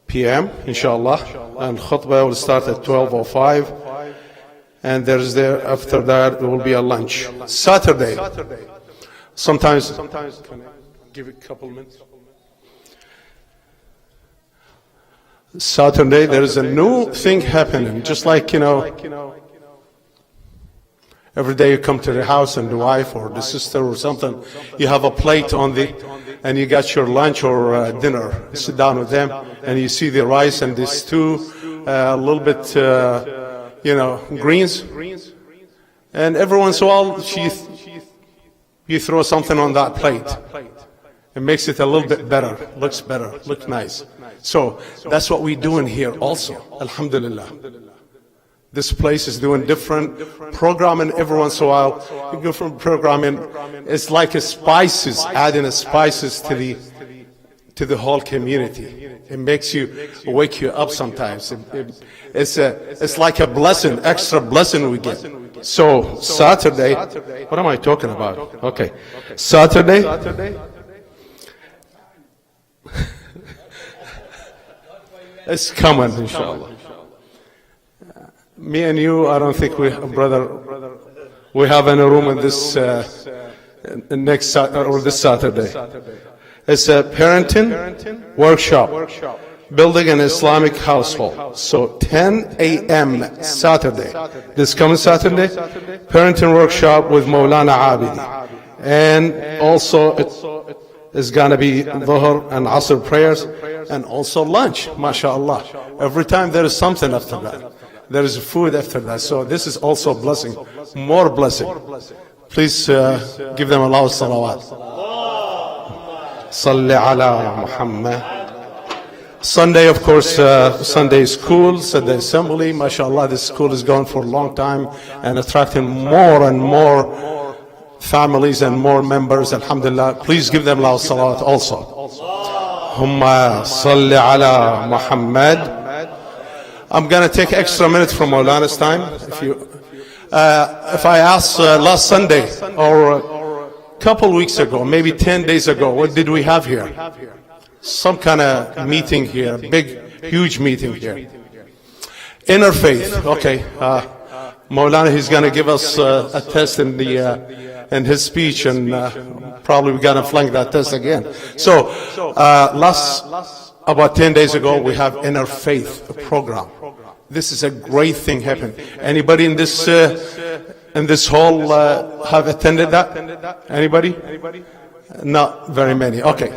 p.m. inshallah, and khutbah will start at 12:05, and after that there will be a lunch. Saturday, sometimes can I give it a couple minutes? Saturday there is a new thing happening, just like every day you come to the house and the wife or the sister or something, you have a plate and you got your lunch or dinner. You sit down with them and you see the rice and the stew, a little bit, greens. And every once in a while, you throw something on that plate. It makes it a little bit better, looks nice. So that's what we're doing here also, alhamdulillah. This place is doing different programming every once in a while. Different programming. It's like spices, adding spices to the whole community. It makes wake you up sometimes. It's like a blessing, extra blessing we get. So Saturday, what am I talking about? Okay, Saturday. It's coming, inshallah. Me and you, I don't think we have any room in this this Saturday. It's a parenting workshop, building an Islamic household. So 10 a.m. Saturday, this coming Saturday, parenting workshop with Maulana Abidi. And also it's going to be Dhuhr and Asr prayers, and also lunch, mashallah. Every time there is something after that. There is food after that. So this is also a blessing, more blessing. Please give them Allah's salawat. Salli ala Muhammad. Sunday, of course, Sunday school, Sunday assembly. MashaAllah, this school is going for a long time and attracting more and more families and more members. Alhamdulillah. Please give them Allah's salawat also. Humma salli ala Muhammad. I'm going to take extra minutes from Maulana's time. If I ask last Sunday or a couple weeks ago, maybe 10 days ago, what did we have here? Some kind of meeting here, big, huge meeting here. Inner faith. Okay, Maulana, he's going to give us a test in his speech, and probably we're going to flank that test again. So about 10 days ago, we have Inner Faith program. This is a great thing happened. Anybody in this hall have attended that? Anybody? Not very many. Okay.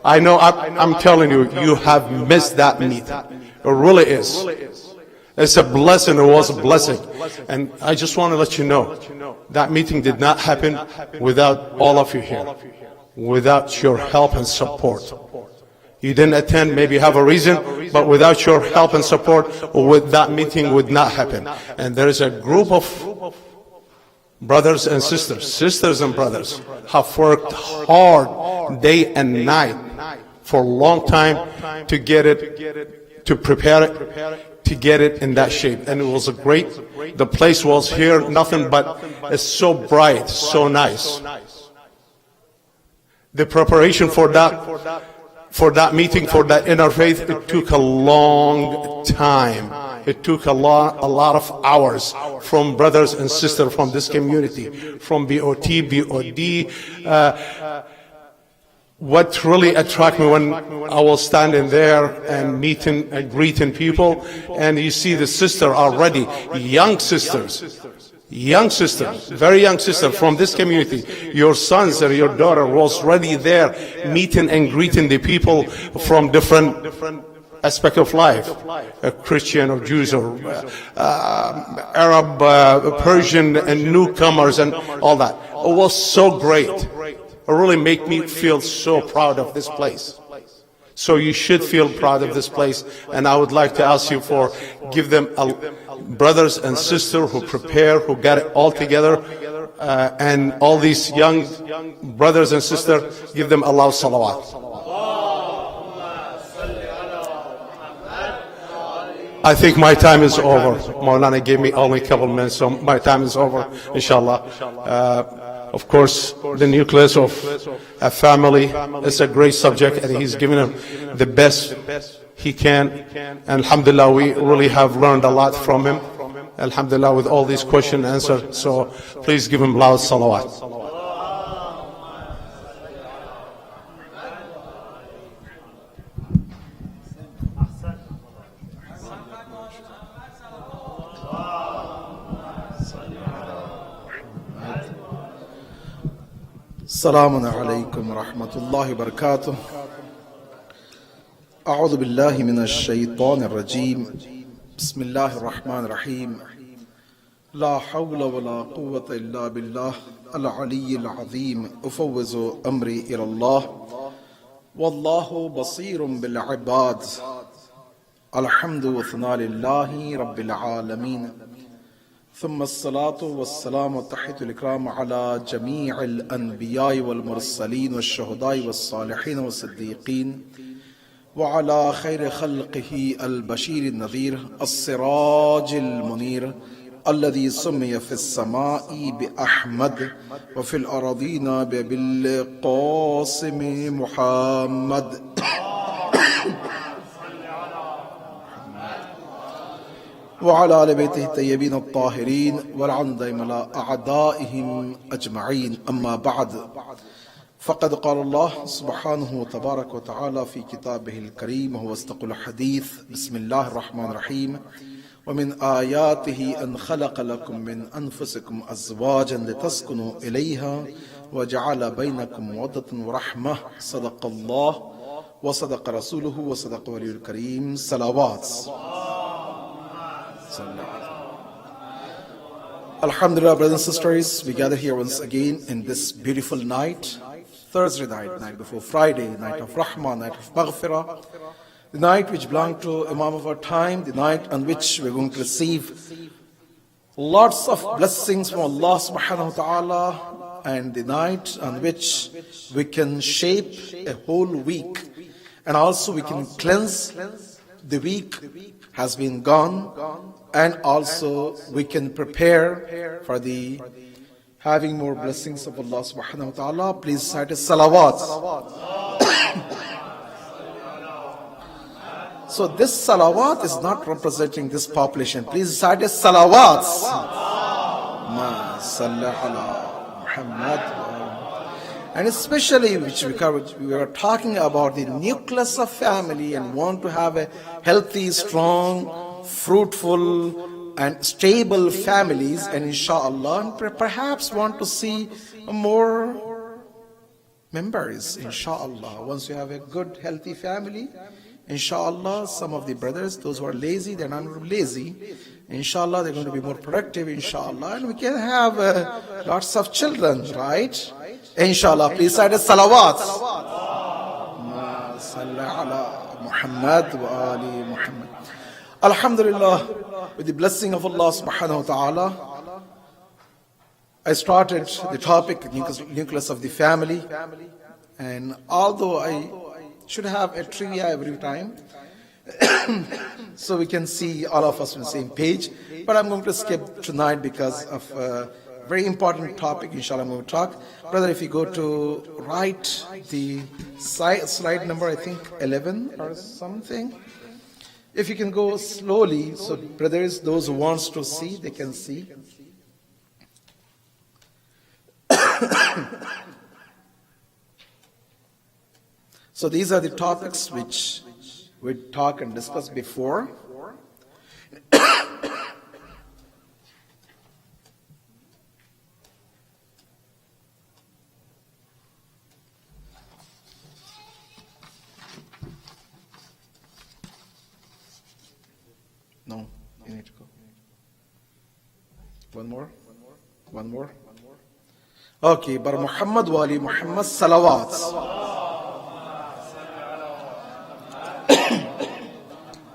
I know. I'm telling you, you have missed that meeting. It really is. It's a blessing. It was a blessing. And I just want to let you know, that meeting did not happen without all of you here, without your help and support. You didn't attend, maybe you have a reason, but without your help and support, that meeting would not happen. And there is a group of brothers and sisters and brothers, have worked hard day and night for a long time to get it, to prepare it, to get it in that shape. And it was the place was here, nothing but, it's so bright, so nice. The preparation for that meeting, for that inner faith, it took a long time. It took a lot of hours from brothers and sisters from this community, from BOT, BOD. What really attracted me when I was standing there and meeting and greeting people, and you see the sister already, young sisters, very young sister from this community. Your sons or your daughter was already there meeting and greeting the people from different aspect of life, Christian or Jews or Arab, Persian and newcomers and all that. It was so great. It really made me feel so proud of this place. So you should feel proud of this place. And I would like to ask you for, give them brothers and sisters who prepare, who got it all together, and all these young brothers and sisters, give them Allah's salawat. I think my time is over. Maulana gave me only a couple minutes, so my time is over, inshallah. Of course, the nucleus of a family is a great subject, and he's given them the best he can. And alhamdulillah, we really have learned a lot from him. Alhamdulillah, with all these questions and answers. So please give him loud salawat. السلام عليكم ورحمة الله وبركاته. أعوذ بالله من الشيطان الرجيم. بسم الله الرحمن الرحيم. لا حول ولا قوة إلا بالله العلي العظيم. أفوض أمري إلى الله والله بصير بالعباد. الحمد والثناء لله رب العالمين. ثم الصلاة والسلام والتحية الإكرام على جميع الأنبياء والمرسلين والشهداء والصالحين والصديقين وعلى خير خلقه البشير النذير السراج المنير الذي سمي في السماء بأحمد وفي الأراضين بالقاسم محمد. وعلى آل بيته الطيبين الطاهرين والعن دائم على أعدائهم أجمعين. أما بعد، فقد قال الله سبحانه وتبارك وتعالى في كتابه الكريم وهو أصدق الحديث. بسم الله الرحمن الرحيم. ومن آياته أن خلق لكم من أنفسكم أزواجا لتسكنوا إليها وجعل بينكم مودة ورحمة. صدق الله وصدق رسوله وصدق ولي الكريم. صلوات. Alhamdulillah, brothers and sisters, we gather here once again in this beautiful night, Thursday night, night before Friday, night of Rahmah, night of Maghfirah, the night which belonged to Imam of our time, the night on which we're going to receive lots of blessings from Allah subhanahu wa ta'ala, and the night on which we can shape a whole week, and also we can cleanse the week has been gone, and also we can prepare for the having more blessings of Allah subhanahu wa ta'ala. Please recite a salawat. So this salawat is not representing this population. Please recite a salawat. Ma salli ala Muhammad. And especially which we are talking about the nucleus of family and want to have a healthy, strong, fruitful and stable families, and inshallah, and perhaps want to see more members, inshallah. Once you have a good, healthy family, inshallah, some of the brothers, those who are lazy, they're not lazy. Inshallah, they're going to be more productive, inshallah, and we can have lots of children, right? Inshallah, please recite a salawat. Ma salli ala Muhammad wa ali Muhammad. Alhamdulillah, with the blessing of Allah subhanahu wa ta'ala, I started the topic, nucleus of the family. And although I should have a trivia every time, so we can see all of us on the same page, but I'm going to skip tonight because of a very important topic, inshallah, I'm going to talk. Brother, if you go to right, the slide number, I think 11 or something. If you can go slowly, so brothers, those who wants to see, they can see. So these are the topics which we talked and discussed before. No, you need to go. One more? One more? Okay, Bar Muhammad wa Ali Muhammad salawat.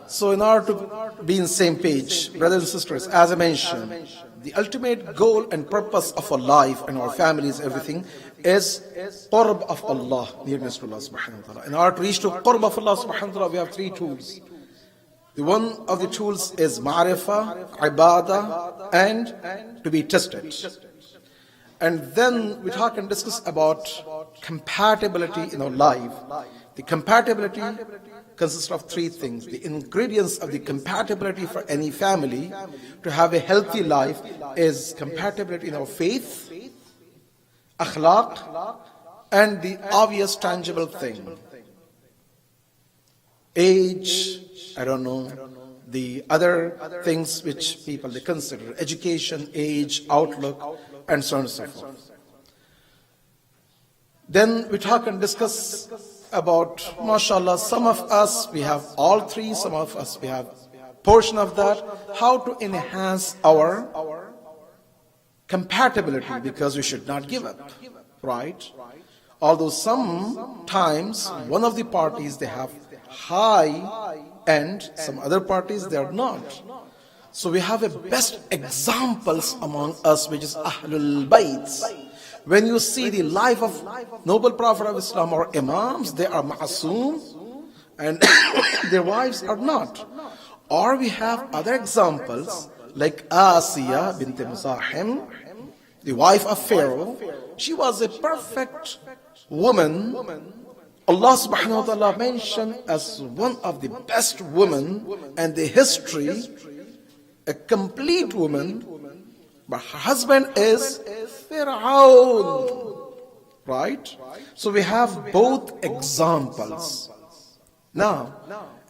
So in order to be in the same page, brothers and sisters, as I mentioned, the ultimate goal and purpose of our life and our families, everything, is qurb of Allah, nearness to Allah subhanahu wa ta'ala. In order to reach to qurb of Allah subhanahu wa ta'ala, we have three tools. The one of the tools is ma'rifah, ibadah, and to be tested. And then we talk and discuss about compatibility in our life. The compatibility consists of three things. The ingredients of the compatibility for any family to have a healthy life is compatibility in our faith, akhlaq, and the obvious tangible thing. Age, I don't know, the other things which people they consider, education, age, outlook, and so on and so forth. Then we talk and discuss about, mashallah, some of us, we have all three, some of us, we have portion of that, how to enhance our compatibility, because we should not give up, right? Although sometimes one of the parties, they have high end, some other parties, they are not. So we have a best examples among us, which is Ahlul Bayt. When you see the life of noble Prophet of Islam or Imams, they are ma'asum and their wives are not. Or we have other examples like Asiya bint Muzahim, the wife of Pharaoh. She was a perfect woman. Allah subhanahu wa ta'ala mentioned as one of the best women in the history, a complete woman, but her husband is Fir'aun, right? So we have both examples. Now,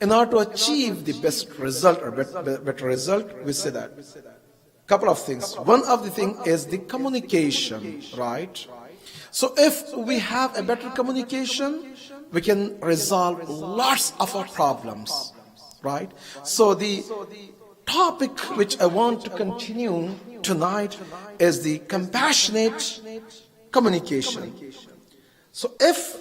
in order to achieve the best result or better result, we say that. Couple of things. One of the things is the communication, right? So if we have a better communication, we can resolve lots of our problems, right? So the topic which I want to continue tonight is the compassionate communication. So if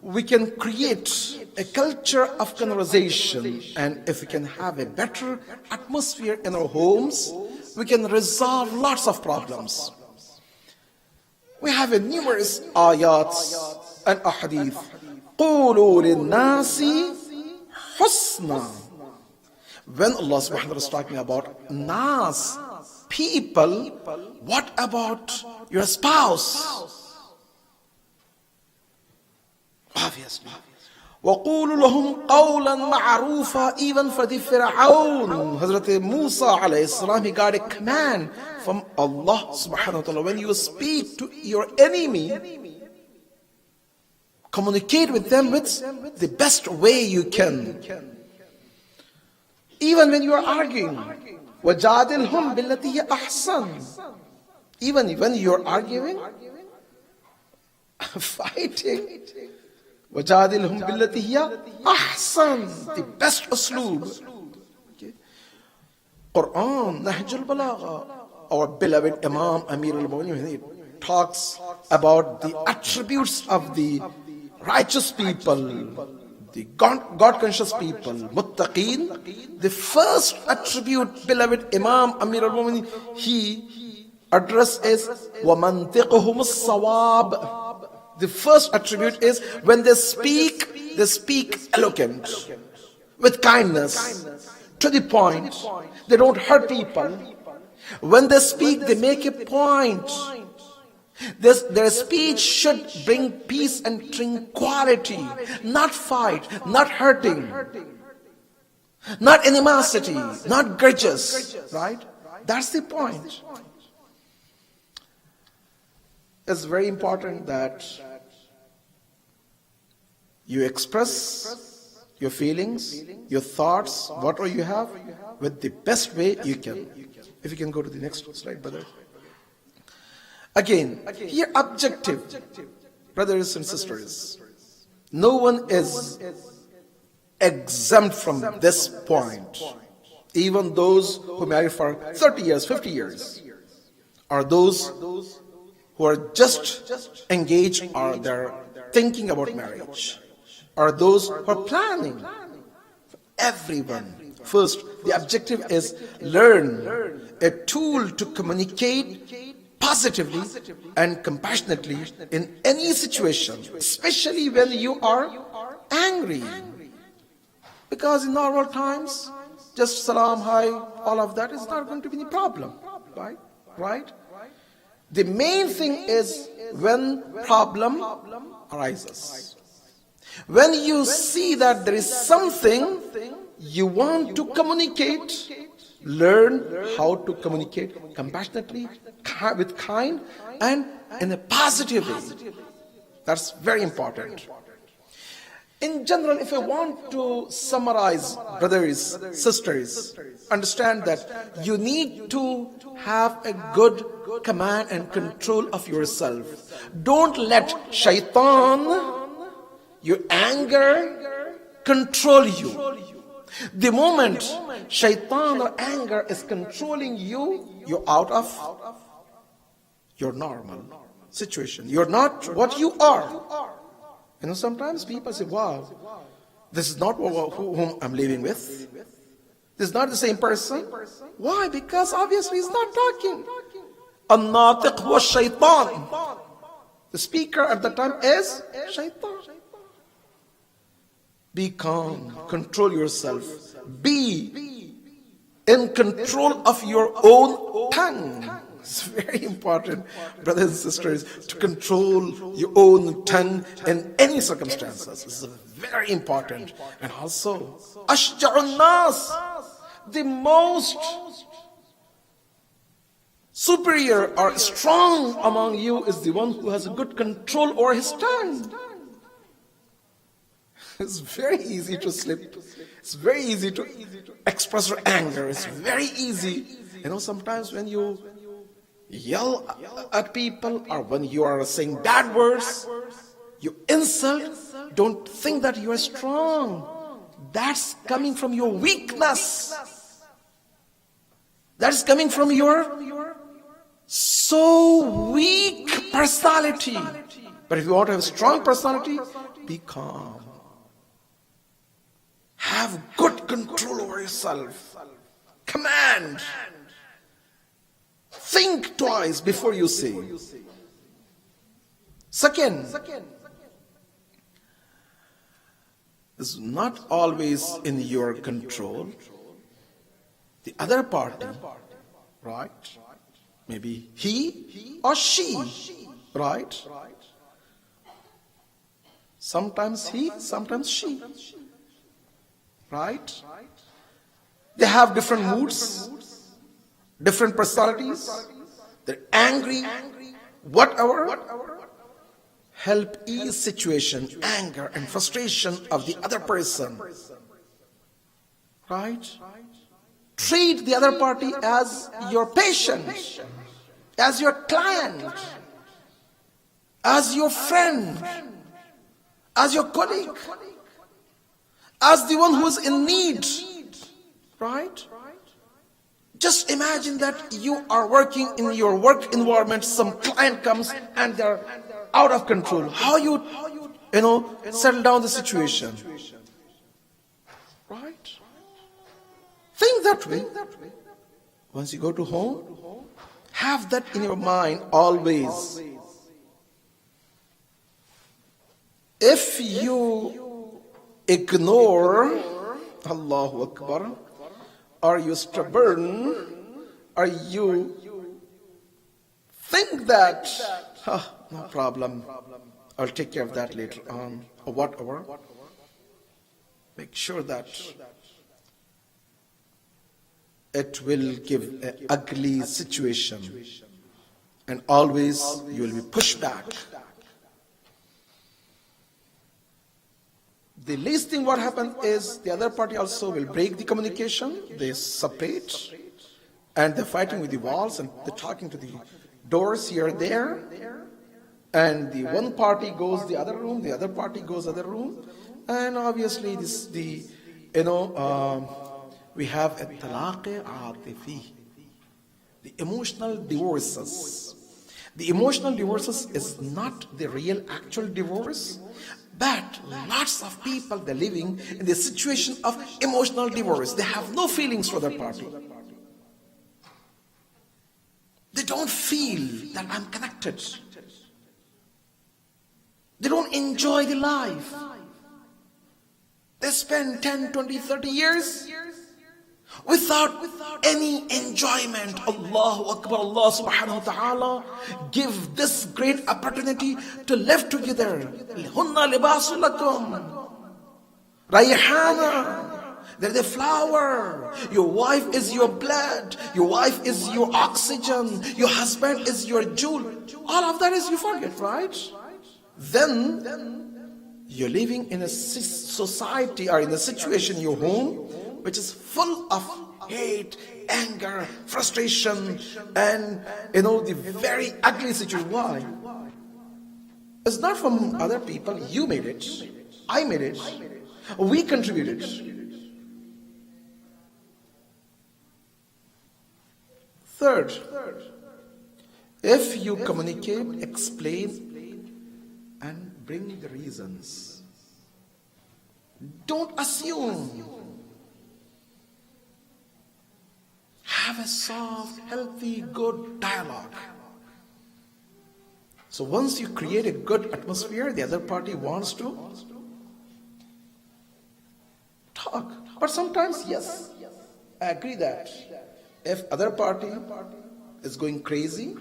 we can create a culture of conversation, and if we can have a better atmosphere in our homes, we can resolve lots of problems. We have a numerous ayats and ahadith. قُولُوا لِلنَّاسِ حُسْنًا. When Allah subhanahu wa ta'ala is talking about nas, people, what about your spouse? Obviously. وَقُولُوا لَهُمْ قَوْلًا مَعْرُوفًا. Even for the Fir'aun, Hazrat Musa alayhi salam, he got a command from Allah subhanahu wa ta'ala. When you speak to your enemy, communicate with them with the best way you can. Even when you are arguing, وَجَادِلْهُمْ بِالَّتِي هِيَ أَحْسَنُ. Even when you are arguing, fighting, وَجَادِلْهُمْ بِالَّتِي هِيَ أَحْسَنُ. The best usloob. Quran, Nahjul Balagha, our beloved Imam Amir al-Mu'minin talks about the attributes of the righteous people, the God-conscious people, muttaqeen. The first attribute, beloved Imam Amir al-Mu'minin, he address is وَمَنْتِقُهُمُ الصَّوَابِ. The first attribute is when they speak eloquent, with kindness, to the point. They don't hurt people. When they speak, they make a point. Their speech should bring peace and tranquility, not fight, not hurting, not animosity, not grudges, right? That's the point. It's very important that you express your feelings, your thoughts, whatever you have, with the best way you can. If you can go to the next slide, brother. Again, here objective, brothers and sisters. No one is exempt from this point. Even those who marry for 30 years, 50 years, or those who are just engaged or they're thinking about marriage, or those who are planning. Everyone. First, the objective is learn a tool to communicate positively and compassionately in any situation, especially when you are angry. Because in normal times, just salam, hi, all of that is not going to be any problem, right? The main thing is when problem arises. When you see that there is something you want to communicate, learn how to communicate compassionately, with kind, and in a positive way. That's very important. In general, if I want to summarize, brothers, sisters, understand that you need to have a good command and control of yourself. Don't let shaitan, your anger, control you. The moment shaitan or anger is controlling you, you're out of your normal situation. You're not what you are. You know, sometimes people say, wow, this is not whom I'm living with. This is not the same person. Why? Because obviously he's not talking. An-natiq was shaitan. The speaker at the time is shaitan. Be calm. Control yourself. Be in control of your own tongue. It's very important, brothers and sisters, to control your own tongue in any circumstances. This is very important. And also, ashja'un nas, the most superior or strong among you is the one who has a good control over his tongue. It's very easy to slip. It's very easy to express your anger. It's very easy. You know, sometimes when you yell at people or when you are saying bad words, you insult, don't think that you are strong. That's coming from your weakness. That's coming from your so weak personality. But if you want to have a strong personality, be calm. Have good control over yourself. Command. Think twice before you say. Second, is not always in your control. The other party, right? Maybe he or she, right? Sometimes he, sometimes she, right? They have different moods, different personalities. They're angry, whatever. Help ease situation, anger and frustration of the other person, right? Treat the other party as your patient, as your client, as your friend, as your colleague, as the one who is in need, right? Just imagine that you are working in your work environment, some client comes and they're out of control. How you settle down the situation? Right? Think that way. Once you go to home, have that in your mind always. If you ignore, Allahu Akbar, are you stubborn? Are you think that, no problem, I'll take care of that later on, or whatever? Make sure that it will give an ugly situation, and always you will be pushed back. The least thing what happens is the other party also will break the communication. They separate and they're fighting with the walls and they're talking to the doors here and there. And the one party goes the other room, the other party goes other room. And obviously we have a talaq atifi, the emotional divorces. The emotional divorces is not the real actual divorce, but lots of people, they're living in the situation of emotional divorce. They have no feelings for their party. They don't feel that I'm connected. They don't enjoy the life. They spend 10, 20, 30 years without any enjoyment. Allahu Akbar, Allah subhanahu wa ta'ala give this great opportunity to live together. Hunna libasul lakum. Rayhana, they're the flower. Your wife is your blood. Your wife is your oxygen. Your husband is your jewel. All of that is you forget, right? Then you're living in a society or in a situation, your home, which is full of hate, anger, frustration, and the very ugly situation. Why? It's not from other people. You made it. I made it. We contributed. Third, if you communicate, explain, and bring the reasons, don't assume. Have a soft, healthy, good dialogue. So once you create a good atmosphere, the other party wants to talk. But sometimes, yes, I agree that if other party is going crazy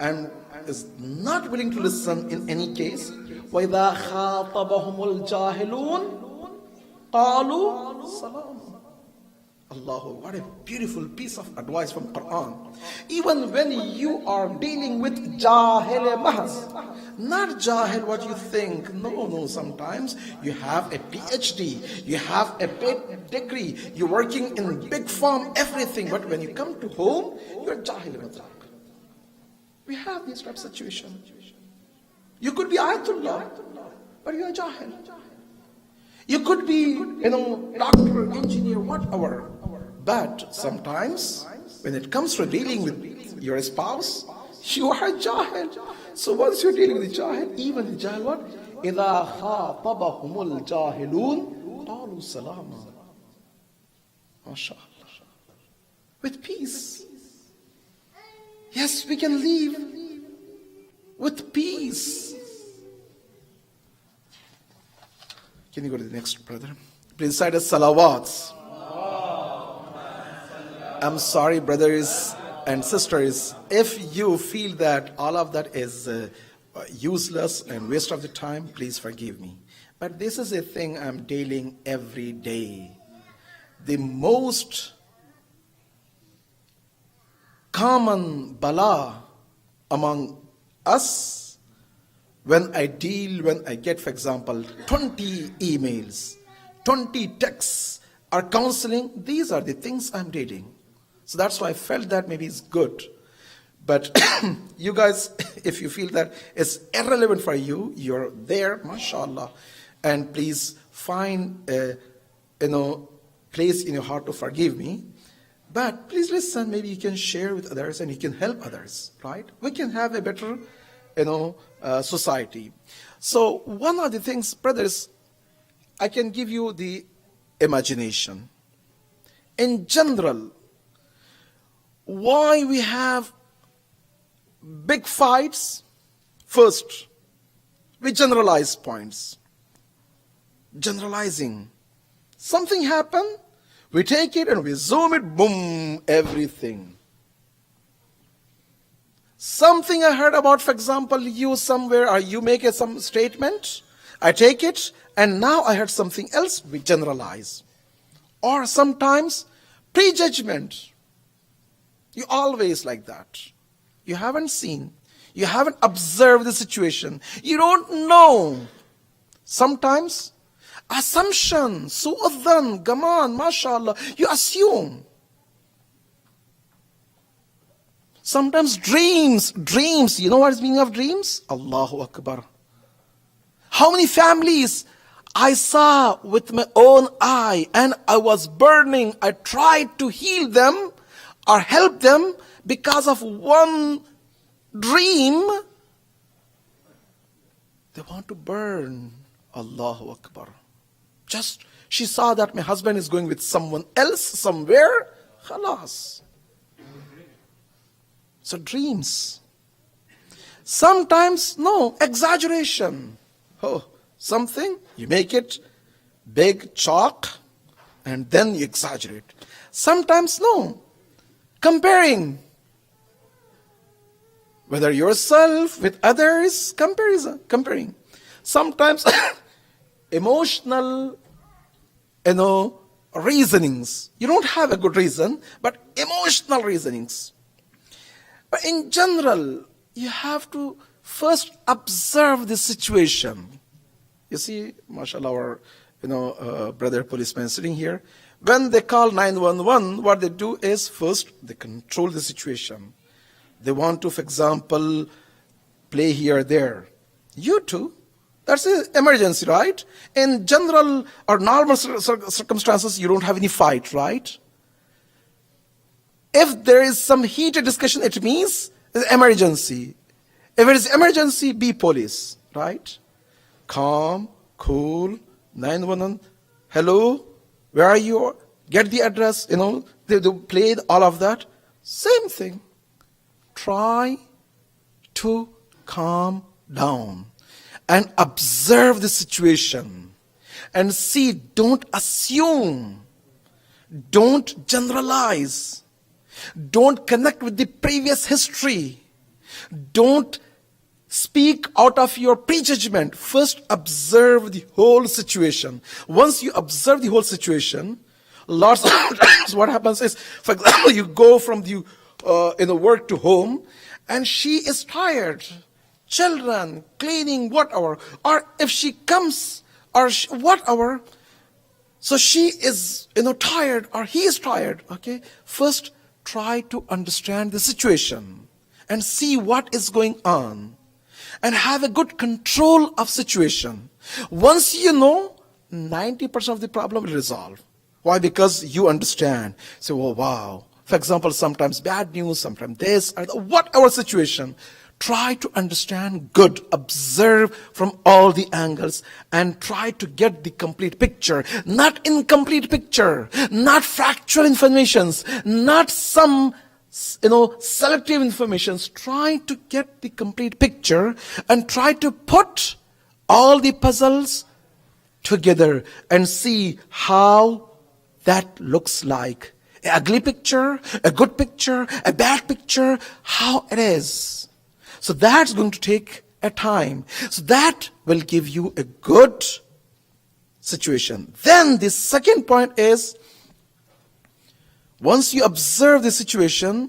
and is not willing to listen in any case, وَإِذَا خَاطَبَهُمُ الْجَاهِلُونَ قَالُوا سَلَامًا. Allah, what a beautiful piece of advice from Quran. Even when you are dealing with Jahil Mahaz, not Jahil what you think. No, sometimes you have a PhD, you have a paid degree, you're working in big firm, everything. But when you come to home, you're Jahil Mahaz. We have this type of situation. You could be Ayatullah, but you're Jahil. You could be, doctor, engineer, whatever. But sometimes, when it comes to dealing with your spouse, you are a Jahil. So once you're dealing with the Jahil, even the Jahil, what? إِذَا خَاطَبَهُمُ الْجَاهِلُونَ قَالُوا سَلَامًا. MashaAllah. With peace. Yes, we can live with peace. Can you go to the next, brother? Please recite as salawats. I'm sorry, brothers and sisters, if you feel that all of that is useless and waste of the time, please forgive me. But this is a thing I'm dealing every day. The most common bala among us, when I get, for example, 20 emails, 20 texts, or counseling, these are the things I'm dealing. So that's why I felt that maybe it's good. But you guys, if you feel that it's irrelevant for you, you're there, mashallah. And please find a place in your heart to forgive me. But please listen, maybe you can share with others and you can help others, right? We can have a better, society. So one of the things, brothers, I can give you the imagination. In general, why we have big fights? First, we generalize points. Generalizing. Something happened, we take it and we zoom it, boom, everything. Something I heard about, for example, you somewhere, or you make some statement, I take it, and now I heard something else, we generalize. Or sometimes, prejudgment. You always like that. You haven't seen, you haven't observed the situation, you don't know. Sometimes, assumption, su'adhan, gaman, mashallah, you assume. Sometimes dreams, you know what is the meaning of dreams? Allahu Akbar. How many families I saw with my own eye and I was burning, I tried to heal them or help them because of one dream. They want to burn. Allahu Akbar. Just, she saw that my husband is going with someone else somewhere. Khalas. So dreams. Sometimes, no, exaggeration. Oh, something, you make it big, chalk, and then you exaggerate. Sometimes, no, comparing. Whether yourself with others, comparing. Sometimes emotional, reasonings. You don't have a good reason, but emotional reasonings. But in general, you have to first observe the situation. You see, mashallah, our brother policeman sitting here. When they call 911, what they do is first they control the situation. They want to, for example, play here or there. You too. That's an emergency, right? In general or normal circumstances, you don't have any fight, right? If there is some heated discussion, it means it's an emergency. If it is emergency, be police, right? Calm, cool, 911. Hello, where are you? Get the address, they played all of that. Same thing. Try to calm down and observe the situation and see. Don't assume, don't generalize, don't connect with the previous history, don't speak out of your prejudgment. First observe the whole situation. Once you observe the whole situation, lots of times what happens is, for example, you go from the work to home and she is tired. Children, cleaning, whatever. Or if she comes, or whatever. So she is, tired, or he is tired, okay? First, try to understand the situation and see what is going on. And have a good control of situation. Once you know, 90% of the problem will resolve. Why? Because you understand. So, oh wow. For example, sometimes bad news, sometimes this, or whatever situation. Try to understand good, observe from all the angles, and try to get the complete picture. Not incomplete picture, not factual informations, not some selective informations. Try to get the complete picture and try to put all the puzzles together and see how that looks like. An ugly picture, a good picture, a bad picture, how it is. So that's going to take a time. So that will give you a good situation. Then the second point is, once you observe the situation,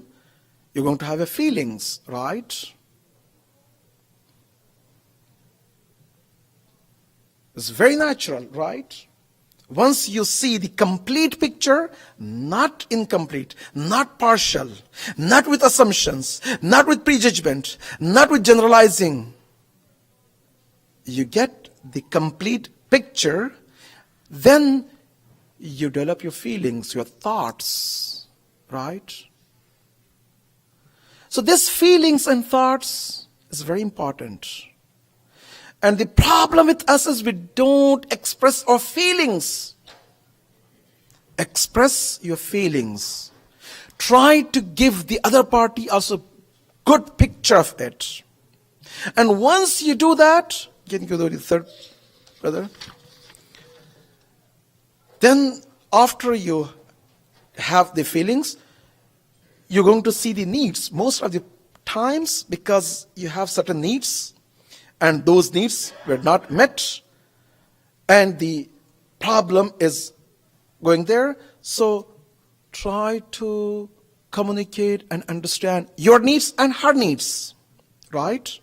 you're going to have a feelings, right? It's very natural, right? Once you see the complete picture, not incomplete, not partial, not with assumptions, not with prejudgment, not with generalizing, you get the complete picture, then you develop your feelings, your thoughts, right? So this feelings and thoughts is very important. And the problem with us is we don't express our feelings. Express your feelings. Try to give the other party also good picture of it. And once you do that, can you go to the third, brother? Then after you have the feelings, you're going to see the needs. Most of the times, because you have certain needs, and those needs were not met, and the problem is going there. So try to communicate and understand your needs and her needs, right?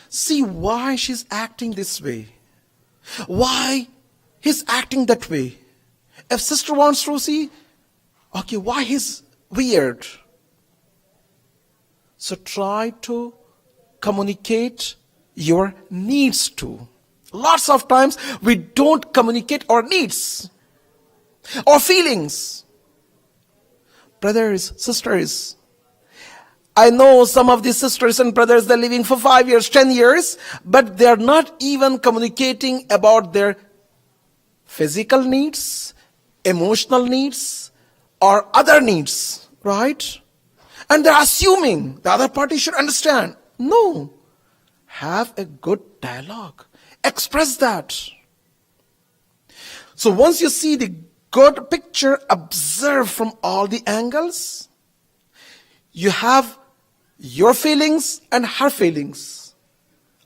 See why she's acting this way, why he's acting that way. If sister wants to see, okay, why he's weird. So try to communicate your needs too. Lots of times we don't communicate our needs, our feelings. Brothers, sisters, I know some of these sisters and brothers, they're living for 5 years, 10 years, but they're not even communicating about their physical needs, emotional needs, or other needs, right? And they're assuming the other party should understand. No. Have a good dialogue. Express that. So once you see the good picture, observe from all the angles. You have your feelings and her feelings.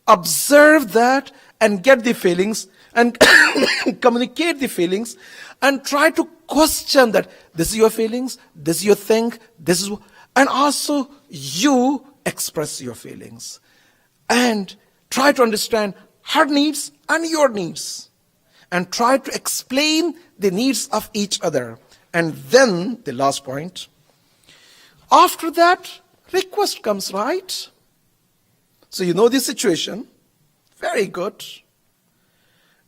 Observe that and get the feelings. and communicate the feelings and try to question that this is your feelings, this is your thing, this is, and also you express your feelings and try to understand her needs and your needs and try to explain the needs of each other. And then the last point, after that, request comes, right? So you know the situation, very good.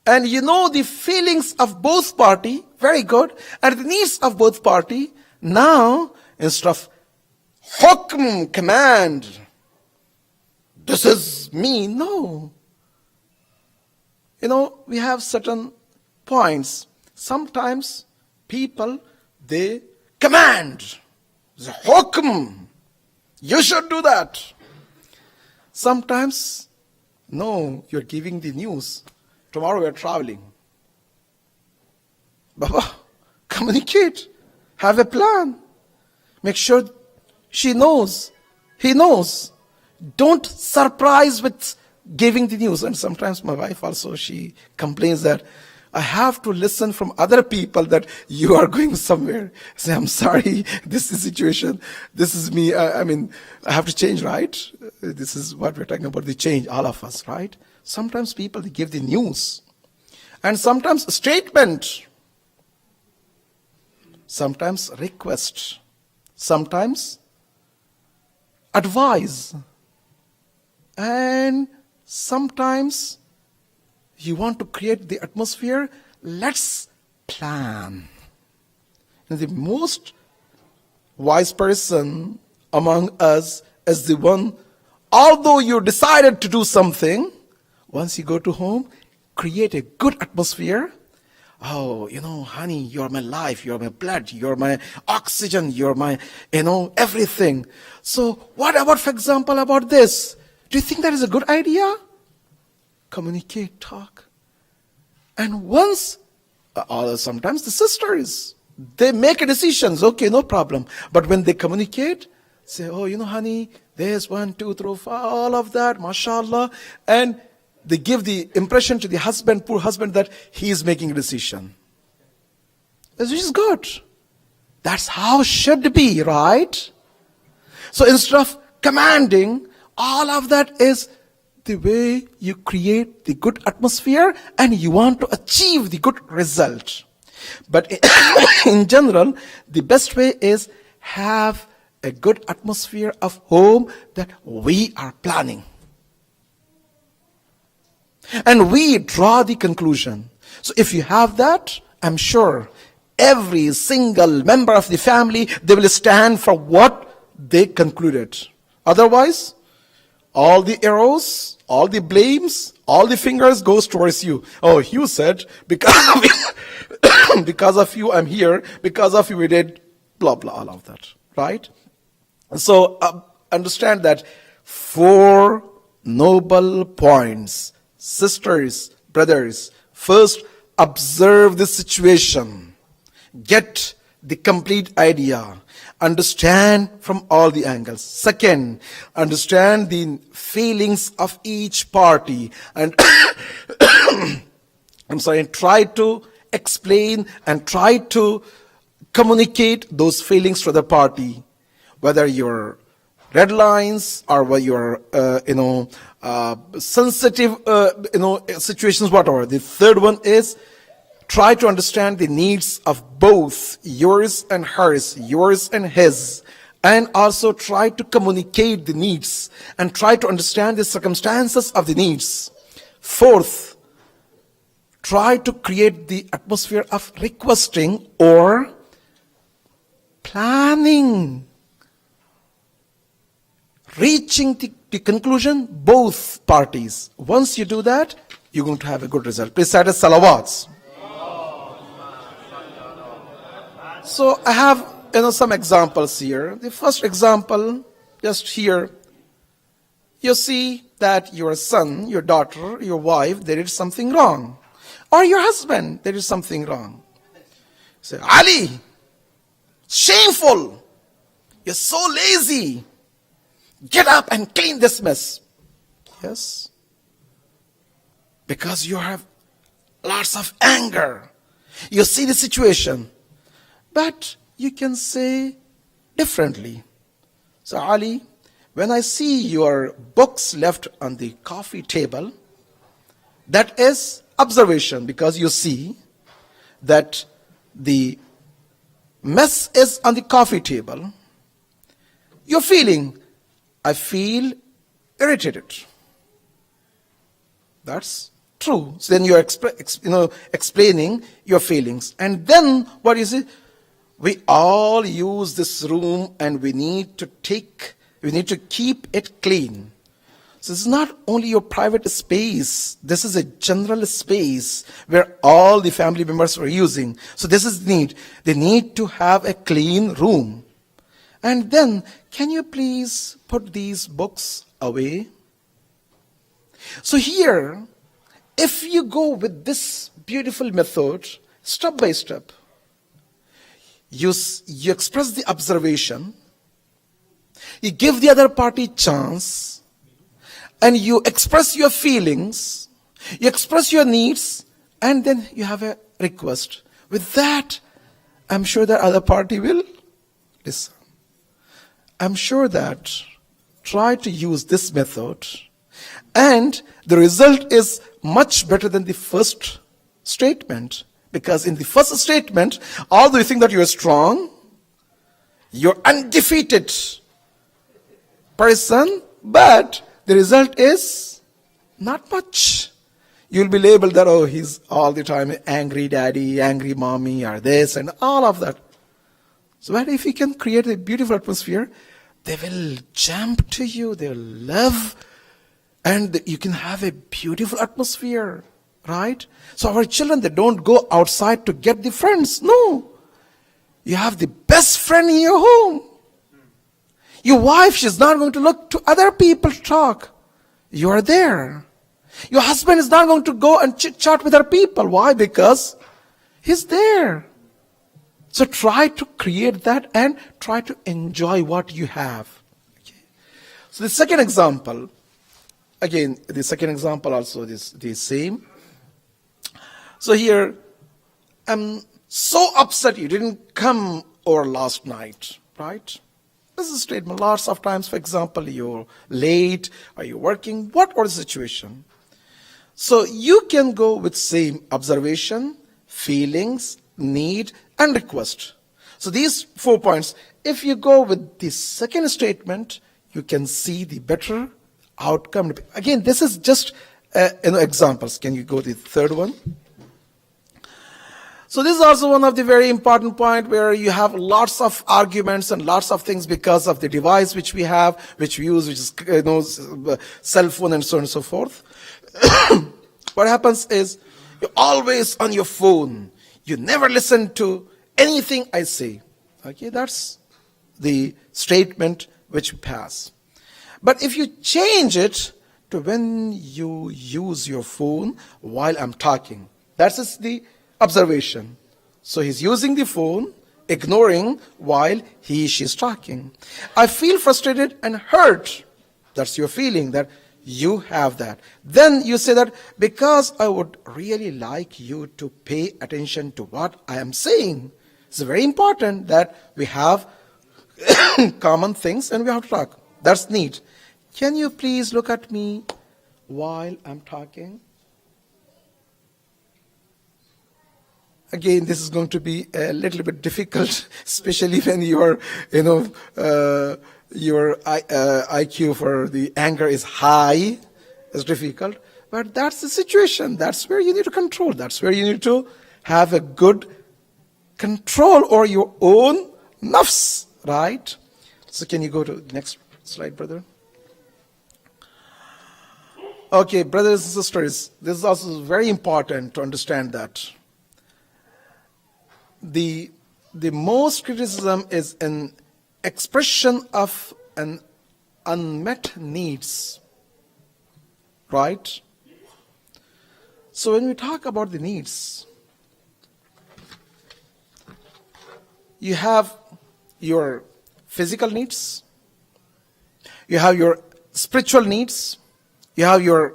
And you know the feelings of both party, very good. And the needs of both party. Now, instead of hukm, command, this is me, no. You know, we have certain points. Sometimes people, they command. The hukm. You should do that. Sometimes, no, you're giving the news. Tomorrow we're traveling. Baba, communicate. Have a plan. Make sure she knows. He knows. Don't surprise with giving the news. And sometimes my wife also, she complains that I have to listen from other people that you are going somewhere. I say, I'm sorry, this is the situation. This is me. I mean, I have to change, right? This is what we're talking about, the change, all of us, right? Sometimes people, they give the news. And sometimes a statement. Sometimes request. Sometimes advise. And sometimes you want to create the atmosphere, let's plan. And the most wise person among us is the one, although you decided to do something, once you go to home, create a good atmosphere. Oh, you know, honey, you're my life, you're my blood, you're my oxygen, you're my, everything. So what about, for example, about this? Do you think that is a good idea? Communicate, talk. And once, sometimes the sisters, they make decisions, okay, no problem. But when they communicate, say, oh, honey, there's 1, 2, 3, 4, all of that, mashallah. And they give the impression to the husband, poor husband, that he is making a decision. Which is good. That's how it should be, right? So instead of commanding, all of that is the way you create the good atmosphere and you want to achieve the good result. But in general, the best way is have a good atmosphere of home that we are planning. And we draw the conclusion. So if you have that, I'm sure every single member of the family, they will stand for what they concluded. Otherwise, all the arrows, all the blames, all the fingers goes towards you. Oh, you said, because of you, I'm here. Because of you, we did blah, blah, all of that. Right? So, understand that 4 noble points. Sisters, brothers, first, observe the situation. Get the complete idea. Understand from all the angles. Second, understand the feelings of each party. And try to explain and try to communicate those feelings to the party. Whether you're red lines or whether you're, sensitive, situations, whatever. The third one is, try to understand the needs of both yours and hers, yours and his. And also try to communicate the needs and try to understand the circumstances of the needs. Fourth, try to create the atmosphere of requesting or planning. Reaching the conclusion, both parties. Once you do that, you're going to have a good result. Please say salawats. So I have some examples here. The first example, just here, you see that your son, your daughter, your wife, they did something wrong. Or your husband, they did something wrong. Say, Ali, shameful. You're so lazy. Get up and clean this mess. Yes. Because you have lots of anger. You see the situation, but you can say differently. So Ali, when I see your books left on the coffee table, that is observation, because you see that the mess is on the coffee table. You're feeling, I feel irritated. That's true. So then you're explaining your feelings. And then what is it? We all use this room and we need to keep it clean. So this is not only your private space, this is a general space where all the family members are using. So this is need. They need to have a clean room. And then, can you please put these books away? So here, if you go with this beautiful method, step by step, you express the observation, you give the other party chance, and you express your feelings, you express your needs, and then you have a request. With that, I'm sure that other party will listen. I'm sure that try to use this method, and the result is much better than the first statement. Because in the first statement, although you think that you're strong, you're undefeated person, but the result is not much. You'll be labeled that, oh, he's all the time angry daddy, angry mommy, or this, and all of that. So what if you can create a beautiful atmosphere? They will jump to you, they will love, and you can have a beautiful atmosphere, right? So our children, they don't go outside to get the friends. No. You have the best friend in your home. Your wife, she's not going to look to other people to talk. You are there. Your husband is not going to go and chit-chat with other people. Why? Because he's there. So try to create that and try to enjoy what you have. Okay. So the second example, again, the second example also is the same. So here, I'm so upset you didn't come over last night, right? This is a statement. Lots of times, for example, you're late, or you're working, what was the situation? So you can go with same observation, feelings, need, and request. So these 4 points, if you go with the second statement, you can see the better outcome. Again, this is just examples. Can you go to the third one? So this is also one of the very important point where you have lots of arguments and lots of things because of the device which we have, which we use, which is cell phone and so on and so forth. What happens is you're always on your phone. You never listen to anything I say. Okay, that's the statement which we pass. But if you change it to when you use your phone while I'm talking, that's the observation. So he's using the phone, ignoring while she's talking. I feel frustrated and hurt. That's your feeling that you have that. Then you say that because I would really like you to pay attention to what I am saying. It's very important that we have common things and we have to talk. That's neat. Can you please look at me while I'm talking? Again, this is going to be a little bit difficult, especially when your IQ for the anger is high. It's difficult. But that's the situation. That's where you need to control. That's where you need to have a good control over your own nafs, right? So can you go to the next slide, brother? Okay, brothers and sisters, this is also very important to understand that. The most criticism is an expression of an unmet needs, right? So when we talk about the needs, you have your physical needs, you have your spiritual needs, you have your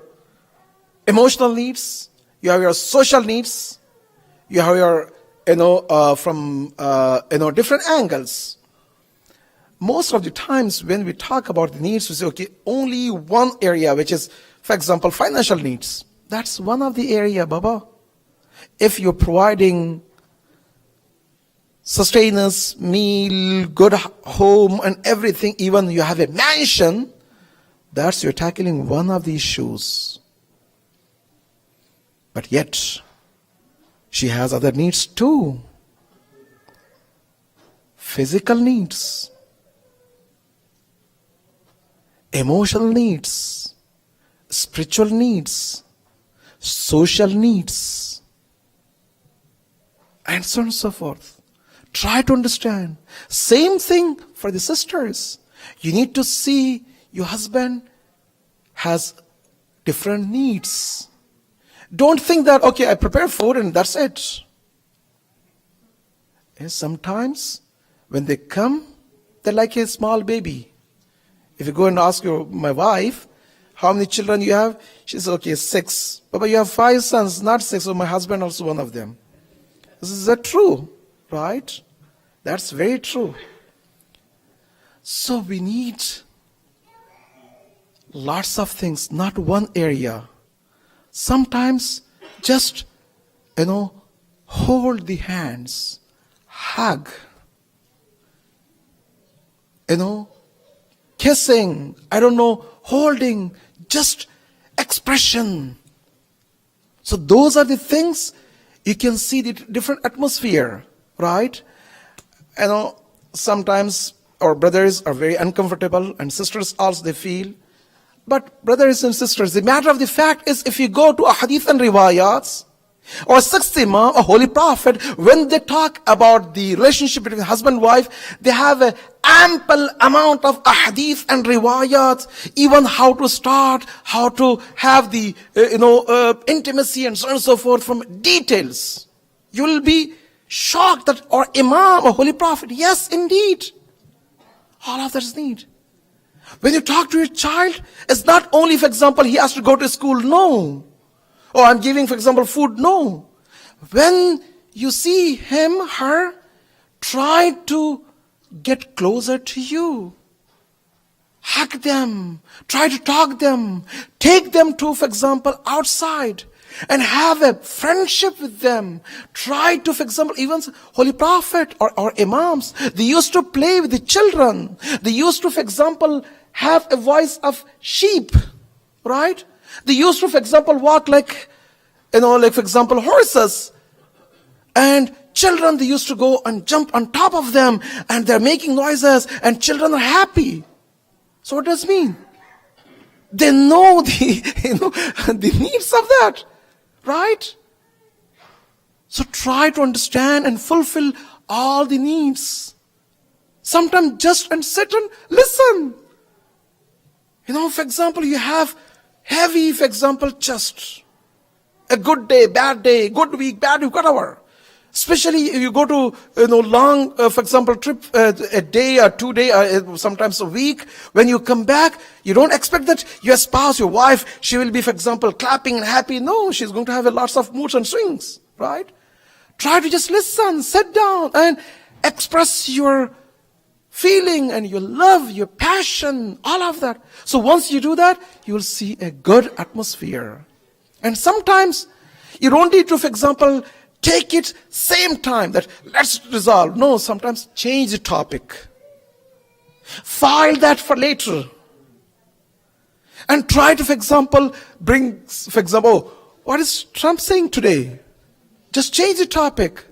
emotional needs, You have your social needs. You have your, from different angles. Most of the times when we talk about the needs, we say, okay, only one area, which is, for example, financial needs. That's one of the area, Baba. If you're providing sustenance, meal, good home and everything, even you have a mansion, that's you're tackling one of the issues. But yet, she has other needs too. Physical needs, emotional needs, spiritual needs, social needs, and so on and so forth. Try to understand. Same thing for the sisters. You need to see your husband has different needs. Don't think that, okay, I prepare food and that's it. And sometimes when they come, they're like a small baby. If you go and ask my wife, how many children you have? She says, okay, 6. But you have 5 sons, not 6. So my husband also one of them. Is that true? Right? That's very true. So we need lots of things, not one area. Sometimes just, hold the hands, hug, kissing, holding, just expression. So those are the things you can see the different atmosphere, right? Sometimes our brothers are very uncomfortable and sisters also they feel. But brothers and sisters, the matter of the fact is if you go to a hadith and riwayats, or sixth Imam, a holy prophet, when they talk about the relationship between husband and wife, they have an ample amount of ahadith and riwayat, even how to start, how to have the, intimacy and so on and so forth from details. You will be shocked that our Imam, a holy prophet, yes, indeed, all of that is need. When you talk to your child, it's not only, for example, he has to go to school, no. Or I'm giving, for example, food, no. When you see him, her, try to get closer to you. Hug them. Try to talk them. Take them to, for example, outside. And have a friendship with them. Try to, for example, even Holy Prophet or Imams, they used to play with the children. They used to, for example, have a voice of sheep. Right? They used to, for example, walk like, for example, horses. And children, they used to go and jump on top of them. And they're making noises. And children are happy. So what does it mean? They know the needs of that. Right? So try to understand and fulfill all the needs. Sometimes just and sit and listen. For example, you have heavy, for example, chest. A good day, bad day, good week, bad week, whatever. Especially if you go to, long, for example, trip, a day or 2 days, sometimes a week. When you come back, you don't expect that your spouse, your wife, she will be, for example, clapping and happy. No, she's going to have lots of moods and swings, right? Try to just listen, sit down and express your feeling and your love, your passion, all of that. So once you do that, you will see a good atmosphere. And sometimes you don't need to, for example, take it same time that let's resolve. No, sometimes change the topic. File that for later. And try to, for example, bring, for example, what is Trump saying today? Just change the topic.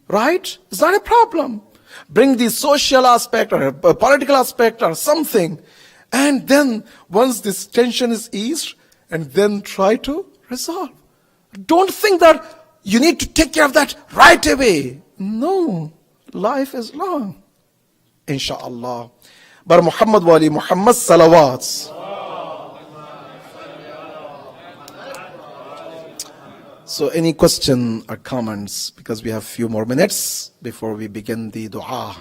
Right? It's not a problem. Bring the social aspect or a political aspect or something. And then once this tension is eased, and then try to resolve. Don't think that you need to take care of that right away. No, life is long. Insha'Allah. Bar Muhammad wali Muhammad salawats. So any question or comments? Because we have a few more minutes before we begin the dua.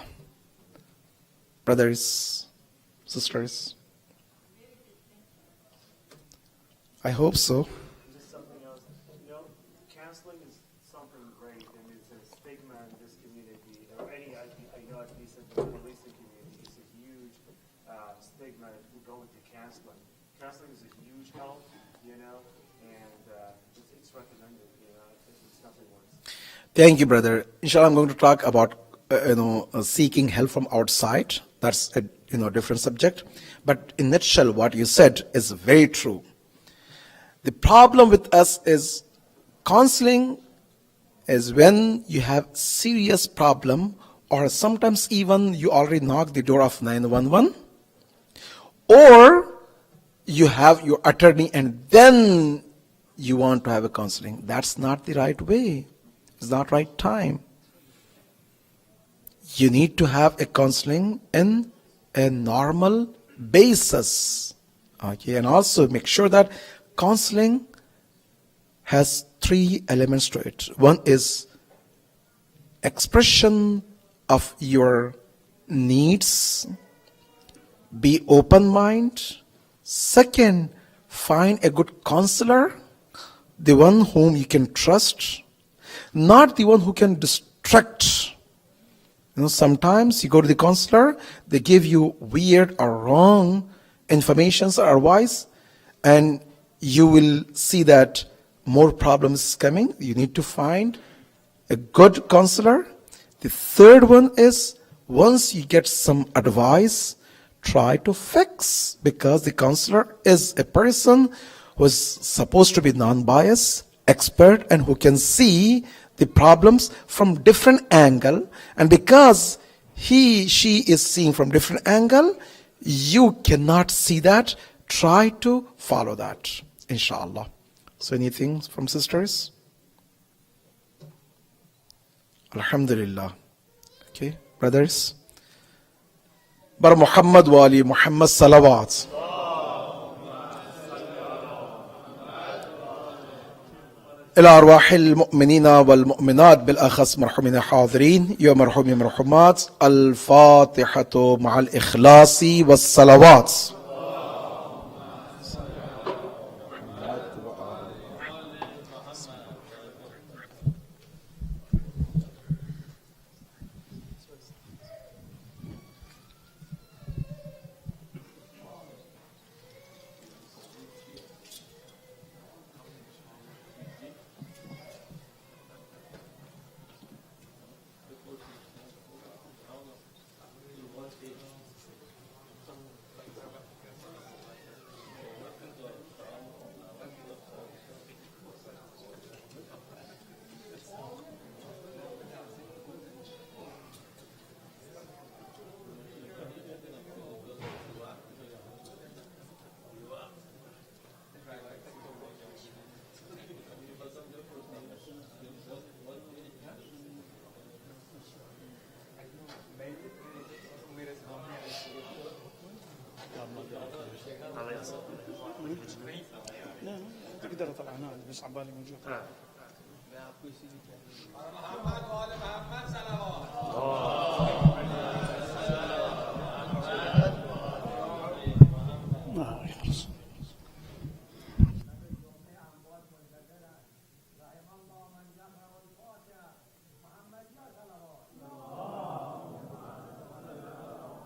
Brothers, sisters. I hope so. this community, or any, I know at least in the Middle Eastern community, it's a huge stigma to go into counseling. Counseling is a huge help, you know, and it's recommended, you know, it's nothing worse. Thank you, brother. Inshallah, I'm going to talk about seeking help from outside. That's a different subject. But in nutshell, what you said is very true. The problem with us is counseling is when you have serious problem, or sometimes even you already knock the door of 911, or you have your attorney and then you want to have a counseling. That's not the right way. It's not right time. You need to have a counseling in a normal basis. Okay, and also make sure that counseling has 3 elements to it. One is expression of your needs. Be open mind. Second, find a good counselor, the one whom you can trust, not the one who can distract. Sometimes you go to the counselor, they give you weird or wrong informations or advice, and you will see that more problems coming. You need to find a good counselor. The third one is, once you get some advice, try to fix, because the counselor is a person who is supposed to be non-biased, expert, and who can see the problems from different angle. And because she is seeing from different angle, you cannot see that. Try to follow that, inshallah. So anything from sisters? Alhamdulillah. Okay, brothers. Bar Muhammad wa ali Muhammad salawat. إلى أرواح المؤمنين والمؤمنات بالأخص مرحومين حاضرين يا مرحومين مرحومات الفاتحة مع الإخلاص والصلوات. تقدر طبعا بس عبالي موجود.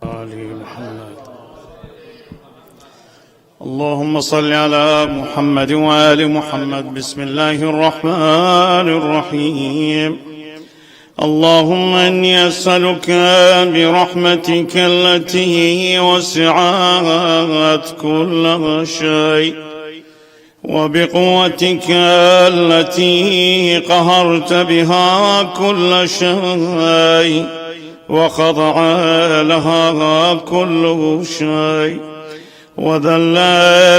آل محمد. اللهم صل على محمد وآل محمد. بسم الله الرحمن الرحيم. اللهم إني أسألك برحمتك التي وسعت كل شيء وبقوتك التي قهرت بها كل شيء وخضع لها كل شيء وذل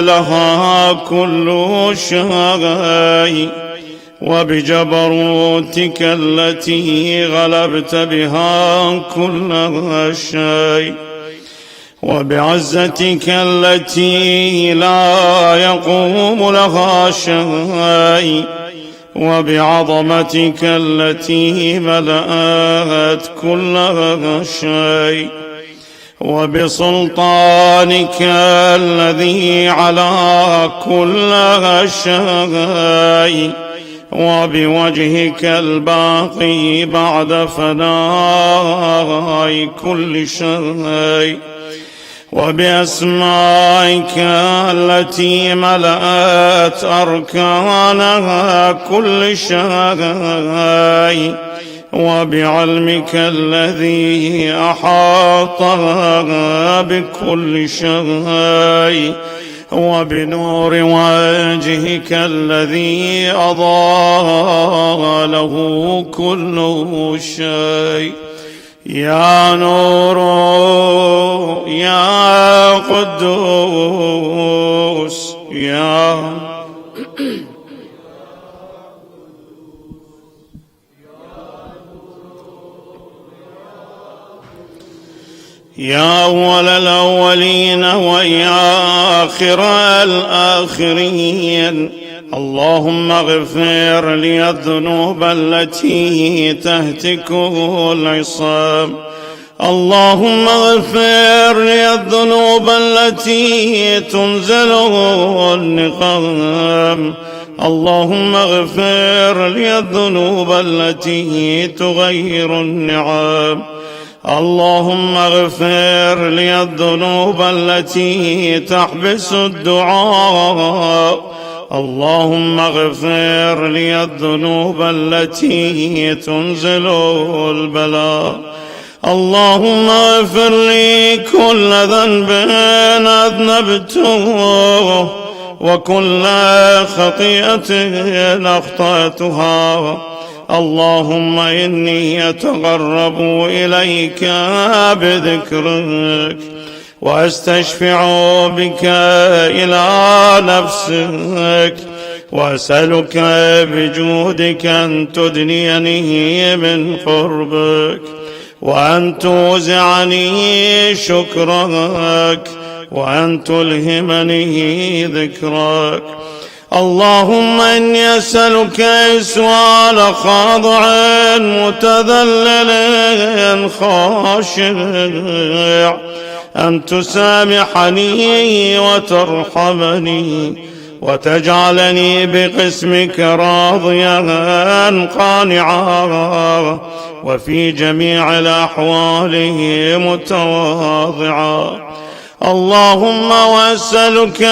لها كل شيء وبجبروتك التي غلبت بها كل شيء وبعزتك التي لا يقوم لها شيء وبعظمتك التي ملأت كل شيء وبسلطانك الذي على كل شيء وبوجهك الباقي بعد فناء كل شيء، وبأسمائك التي ملأت أركانها كل شيء، وبعلمك الذي أحاط بكل شيء، وبنور وجهك الذي أضاء له كل شيء. يا نور يا قدوس يا أول الأولين ويا آخر الآخرين، اللهم اغفر لي الذنوب التي تهتك العصام، اللهم اغفر لي الذنوب التي تنزل النقام، اللهم اغفر لي الذنوب التي تغير النعم، اللهم اغفر لي الذنوب التي تحبس الدعاء، اللهم اغفر لي الذنوب التي تنزل البلاء، اللهم اغفر لي كل ذنب أذنبته وكل خطيئة أخطأتها، اللهم إني أتقرب إليك بذكرك وأستشفع بك إلى نفسك، وأسألك بجودك أن تدنيني من قربك، وأن توزعني شكرك، وأن تلهمني ذكرك. اللهم إني أسألك سؤال خاضع متذلل خاشع أن تسامحني وترحمني وتجعلني بقسمك راضيا قانعا وفي جميع الأحوال متواضعا. اللهم وأسألك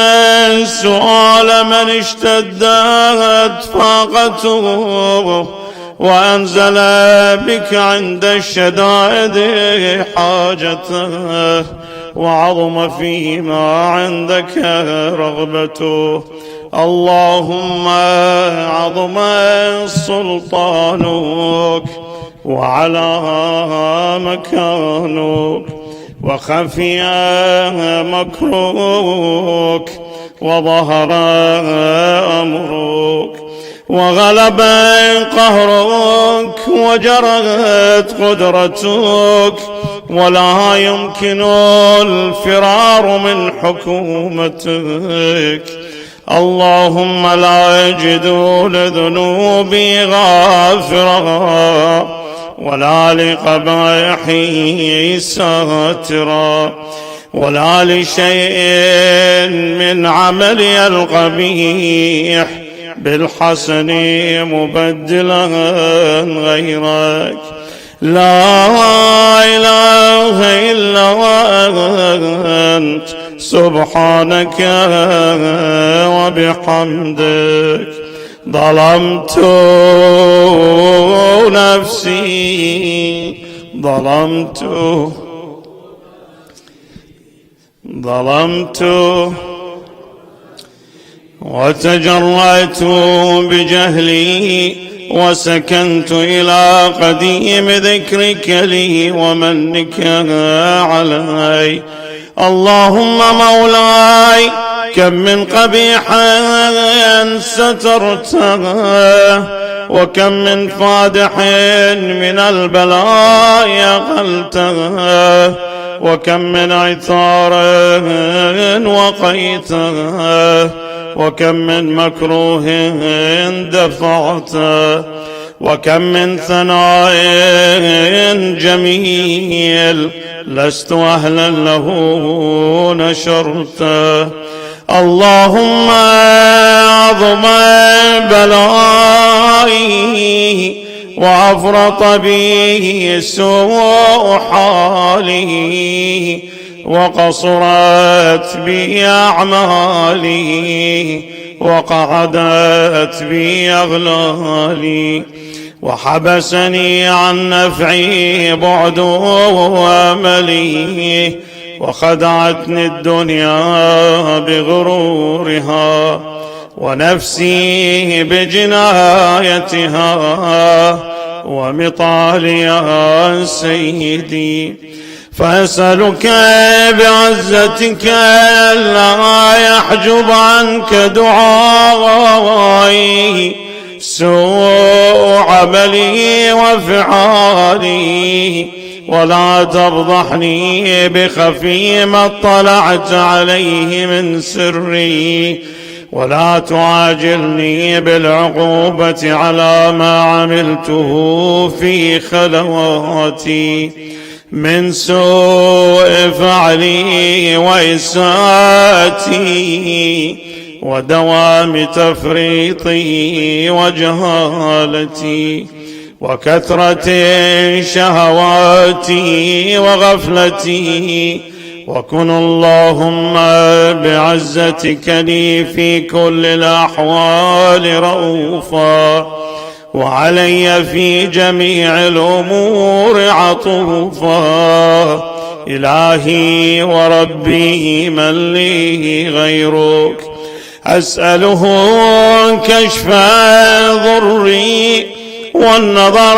سؤال من اشتدت فاقته وأنزل بك عند الشدائد حاجته وعظم فيما عندك رغبته. اللهم عظم سلطانك وعلى مكانك وخفي مكروك وظهر أمرك وغلب قهرك وجرت قدرتك ولا يمكن الفرار من حكومتك. اللهم لا أجد لذنوبي غافرا ولا لقبائحي ساترا ولا لشيء من عملي القبيح بالحسن مبدلا غيرك. لا إله إلا أنت سبحانك وبحمدك ظلمت نفسي ظلمت وتجرأت بجهلي وسكنت إلى قديم ذكرك لي ومنك علي. اللهم مولاي كم من قبيح سترته وكم من فادح من البلاء أقلته وكم من عثار وقيته وكم من مكروه دفعته وكم من ثناء جميل لست أهلا له نشرته. اللهم عظم بلائي وأفرط به سوء حالي وقصرت بي أعمالي وقعدت بي أغلالي وحبسني عن نفعي بعد أملي وخدعتني الدنيا بغرورها ونفسي بجنايتها ومطاليا سيدي فأسألك بعزتك لا يحجب عنك دعائي سوء عملي وفعالي ولا تفضحني بخفي ما اطلعت عليه من سري ولا تعاجلني بالعقوبة على ما عملته في خلواتي من سوء فعلي وإساءتي ودوام تفريطي وجهالتي وكثرة شهواتي وغفلتي وكن اللهم بعزتك لي في كل الأحوال رؤوفا وعلي في جميع الأمور عطوفا إلهي وربي من لي غيرك أسأله كشف ضري والنظر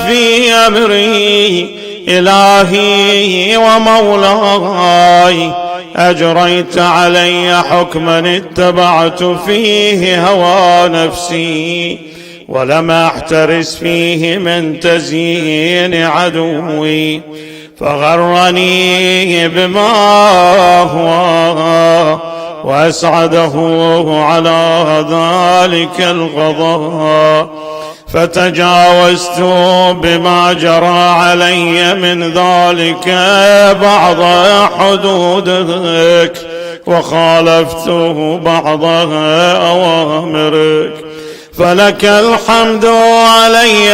في أمري إلهي ومولاي أجريت علي حكما اتبعت فيه هوى نفسي ولم أحترس فيه من تزيين عدوي فغرني بما هو وأسعده على ذلك القضاء فتجاوزت بما جرى علي من ذلك بعض حدودك وخالفته بعض أوامرك فلك الحمد علي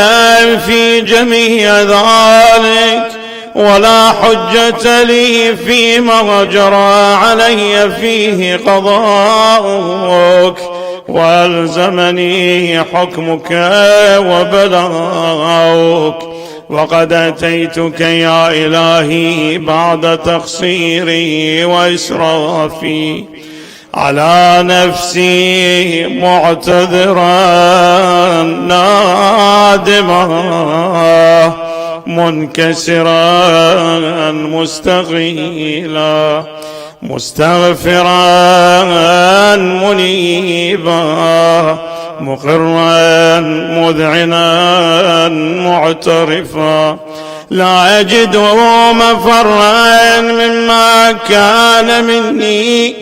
في جميع ذلك ولا حجة لي فيما جرى علي فيه قضاؤك وألزمني حكمك وبلاؤك وقد أتيتك يا إلهي بعد تقصيري وإسرافي على نفسي معتذرا نادما منكسرا مستغيلا مستغفرا منيبا مقرا مذعنا معترفا لا أجد مفرا مما كان مني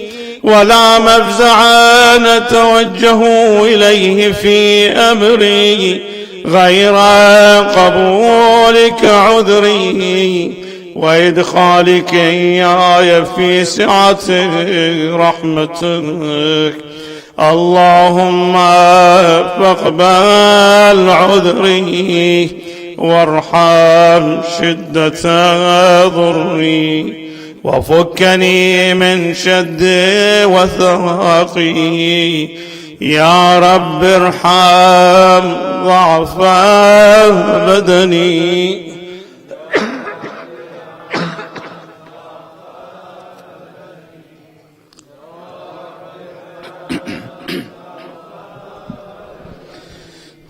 ولا مفزعا أتوجه إليه في أمري غير قبولك عذري وإدخالك إياي في سعة رحمتك اللهم فاقبل عذري وارحم شدة ضري وفكني من شد وثاقي يا رب ارحم ضعف بدني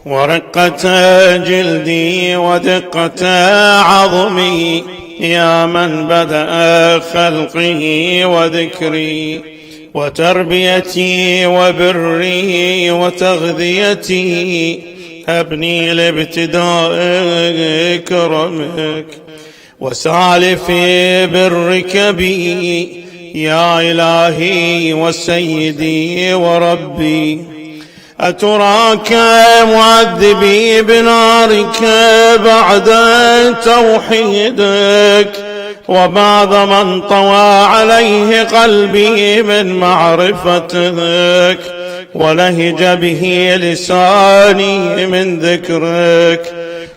ورقة جلدي ودقة عظمي يا من بدأ خلقي وذكري وتربيتي وبري وتغذيتي أبني لابتداء كرمك وسالف برك بي يا إلهي وسيدي وربي أتراك معذبي بنارك بعد توحيدك وبعد ما انطوى عليه قلبي من معرفتك ولهج به لساني من ذكرك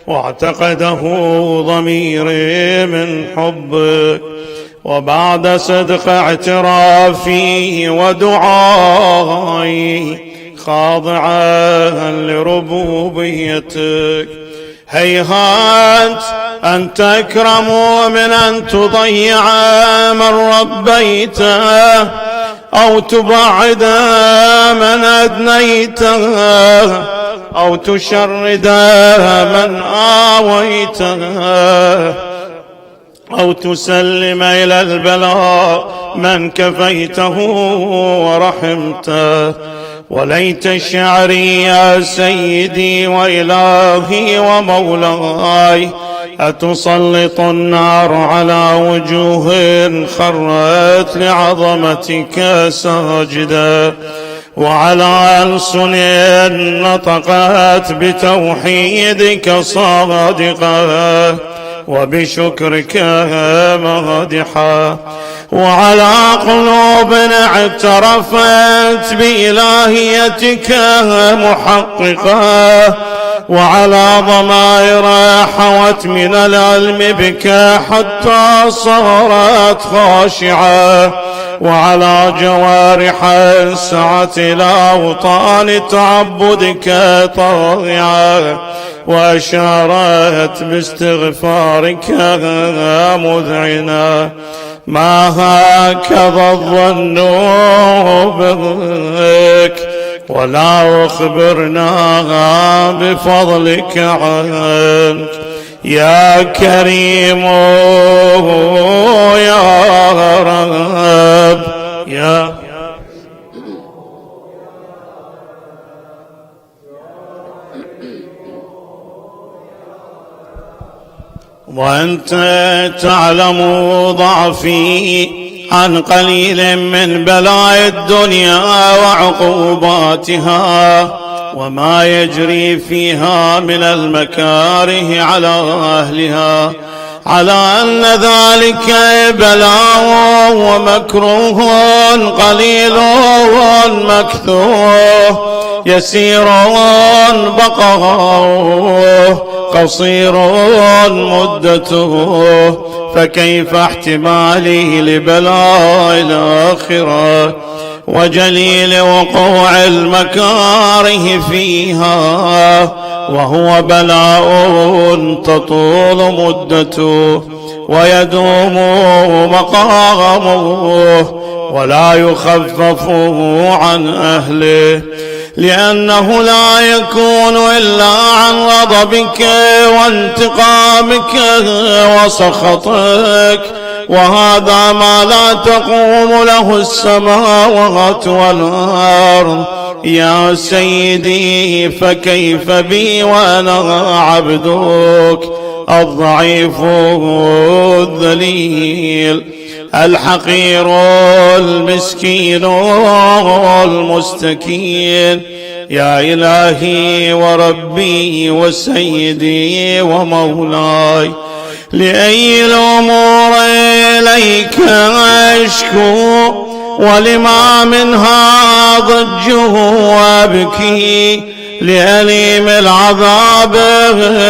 واعتقده ضميري من حبك، وبعد صدق اعترافي ودعائي خاضعا لربوبيتك، هيهات أن تكرم من أن تضيع من ربيته أو تبعد من أدنيته أو تشرد من آويته أو تسلم إلى البلاء من كفيته ورحمته. وليت شعري يا سيدي وإلهي ومولاي أتسلط النار على وجوه خرت لعظمتك ساجدا، وعلى ألسن نطقت بتوحيدك صادقة وبشكرك مادحا، وعلى قلوب اعترفت بإلهيتك محققة، وعلى ضمائر حوت من العلم بك حتى صارت خاشعة، وعلى جوارح سعت إلى أوطان تعبدك طاغعة، وأشارت باستغفارك مذعنة. ما هكذا الظن بك ولا أخبرنا بفضلك عنك يا كريم يا رب يا وأنت تعلم ضعفي عن قليل من بلاء الدنيا وعقوباتها وما يجري فيها من المكاره على أهلها، على أن ذلك بلاء ومكروه قليل مكثوه، يسير بقاؤه قصير مدته، فكيف احتمالي لبلاء الآخرة وجليل وقوع المكاره فيها، وهو بلاء تطول مدته ويدوم مقامه ولا يخفف عن أهله، لأنه لا يكون إلا عن غضبك وانتقامك وسخطك، وهذا ما لا تقوم له السماوات والأرض. يا سيدي فكيف بي وأنا عبدك الضعيف الذليل الحقير المسكين المستكين، يا إلهي وربي وسيدي ومولاي، لأي الأمور إليك أشكو ولما منها ضجه وأبكي، لأليم العذاب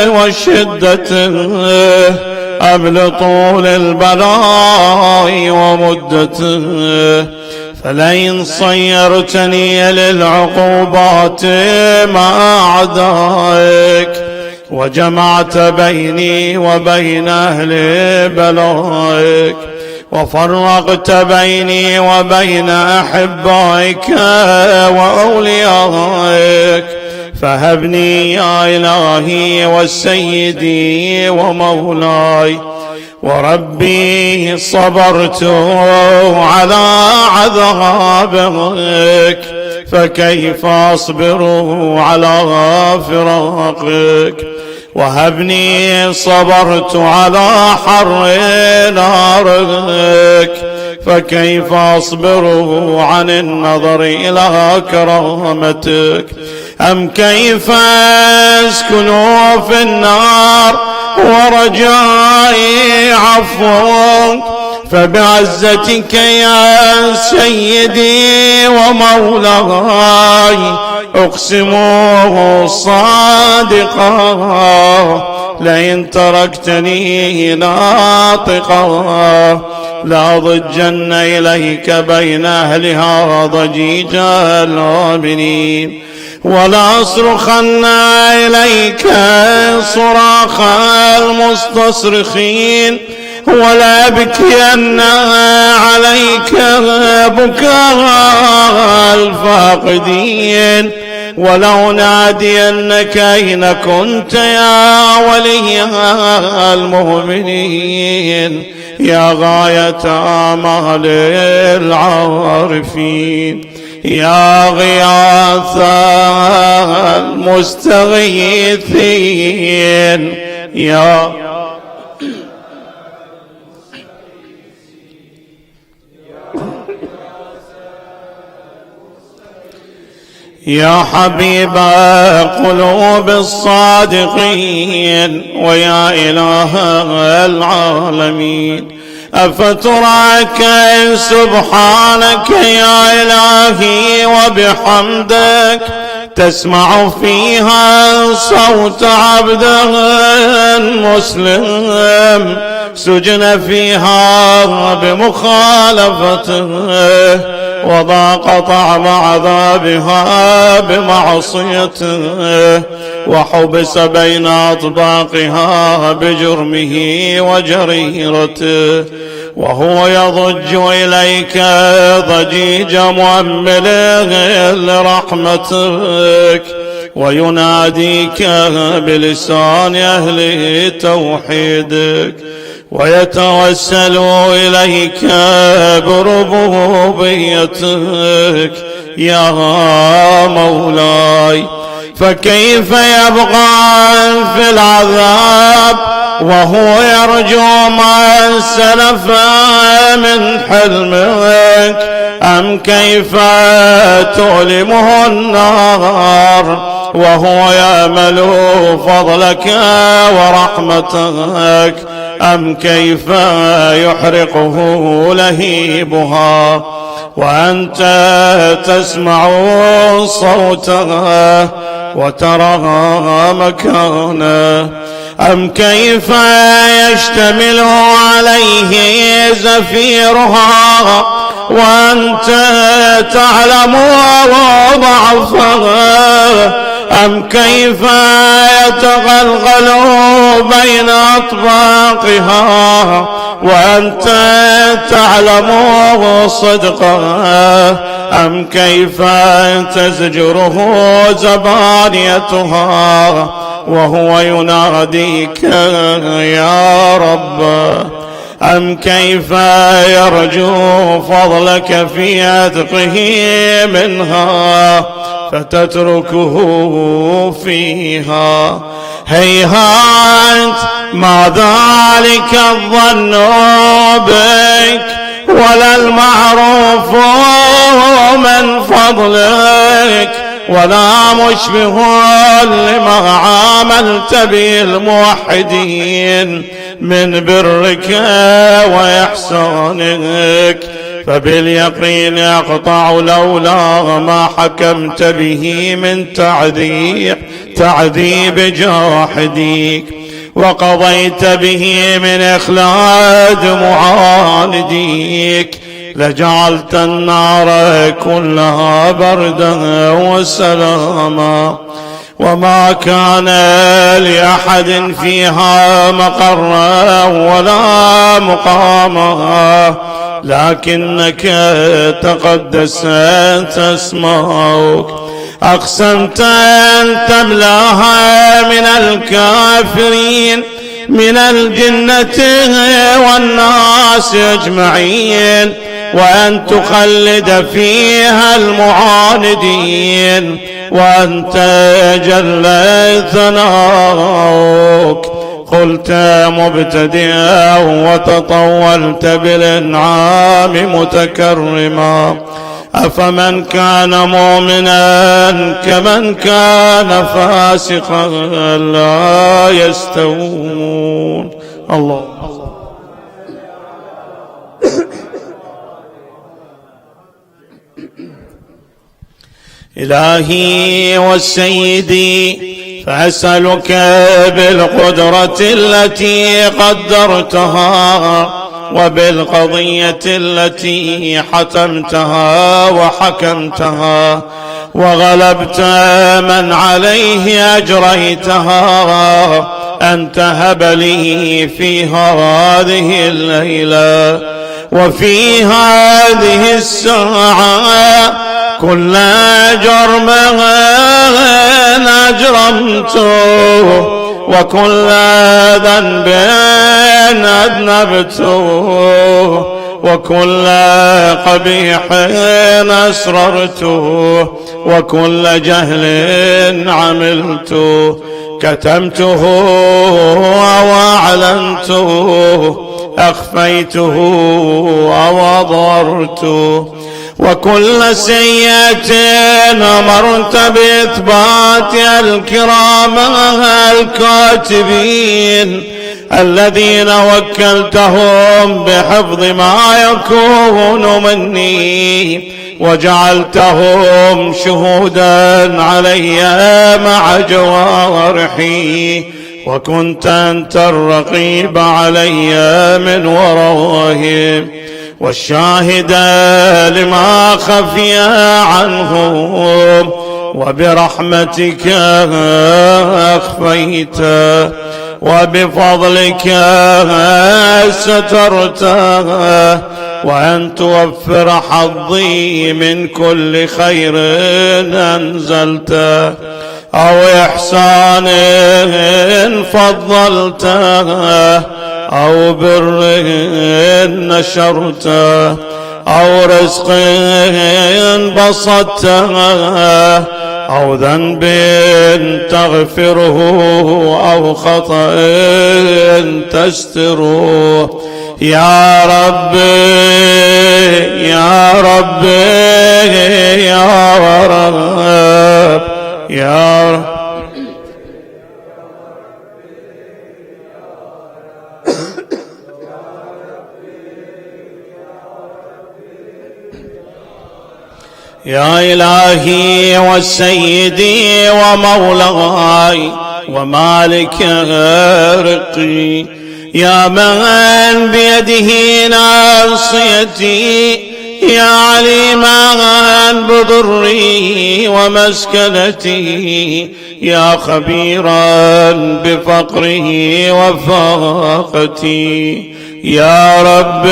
وشدته قبل طول البلاء ومدته، فلئن صيرتني للعقوبات مع أعدائك وجمعت بيني وبين أهل بلائك وفرقت بيني وبين أحبائك وأوليائك، فهبني يا إلهي وسيدي ومولاي وربي، صبرت على عذابك فكيف أصبر على فراقك، وهبني صبرت على حر نارك فكيف أصبر عن النظر إلى كرامتك، أم كيف أسكن في النار ورجائي عفوك، فبعزتك يا سيدي ومولاي أقسم صادقا لئن تركتني ناطقا لأضجن إليك بين أهلها ضجيج الآمنين، ولا أصرخن إليك صراخ المستصرخين، ولا أبكين عليك بكاء الفاقدين، ولو نادينك أين كنت يا ولي المؤمنين، يا غاية آمال العارفين، يا غياث المستغيثين، يا حبيب قلوب الصادقين، ويا إله العالمين، أفتراك سبحانك يا إلهي وبحمدك تسمع فيها صوت عبد مسلم سجن فيها بمخالفته، وضاق طعم عذابها بمعصيته، وحبس بين أطباقها بجرمه وجريرته، وهو يضج إليك ضجيج مؤمل لرحمتك، ويناديك بلسان أهل توحيدك، ويتوسل إليك بربوبيتك يا مولاي. فكيف يبقى في العذاب وهو يرجو ما سلف من حلمك؟ أم كيف تؤلمه النار وهو يأمل فضلك ورحمتك؟ أم كيف يحرقه لهيبها وأنت تسمع صوتها وترى مكانه؟ أم كيف يشتمل عليه زفيرها وأنت تعلم ضعفها؟ أم كيف يتغلغل بين أطباقها وأنت تعلم صدقها؟ أم كيف تزجره زبانيتها وهو يناديك يا رب؟ أم كيف يرجو فضلك في عتقه منها فتتركه فيها؟ هيهات ما ذلك الظن بك ولا المعروف من فضلك ولا مشبه لما عاملت به الموحدين من برك وإحسانك. فباليقين أقطع لولا ما حكمت به من تعذيب جاحديك وقضيت به من إخلاد معانديك لجعلت النار كلها بردا وسلاما، وما كان لأحد فيها مقرا ولا مقاما، لكنك تقدست اسماؤك. أقسمت أن تملاها من الكافرين من الجنة والناس أجمعين، وأن تخلد فيها المعاندين، وأنت جل ثناؤك قلت مبتدئا وتطولت بالإنعام متكرما، أفمن كان مؤمنا كمن كان فاسقا لا يستوون. الله إلهي وسيدي، فأسألك بالقدرة التي قدرتها وبالقضية التي حتمتها وحكمتها وغلبت من عليه أجريتها، أن تهب لي في هذه الليلة وفي هذه الساعة كل جرم أجرمته وكل ذنب أذنبته وكل قبيح أسررته وكل جهل عملته، كتمته أو أعلنته، أخفيته أو أظهرته، وكل سيئة أمرت بإثبات الكرام الكاتبين الذين وكلتهم بحفظ ما يكون مني، وجعلتهم شهودا علي مع جوارحي، وكنت أنت الرقيب علي من ورائهم والشاهد لما خفي عنهم، وبرحمتك أخفيت وبفضلك سترت، وأن توفر حظي من كل خير أنزلت أو إحسان فضلت أو بر نشرت أو رزق بسطت أو ذنب تغفره أو خطأ تستره. يا رب يا رب يا رب يا رب يا إلهي وسيدي ومولاي ومالك رقي، يا من بيده ناصيتي، يا عليما بضري ومسكنتي، يا خبيرا بفقري وفاقتي، يا رب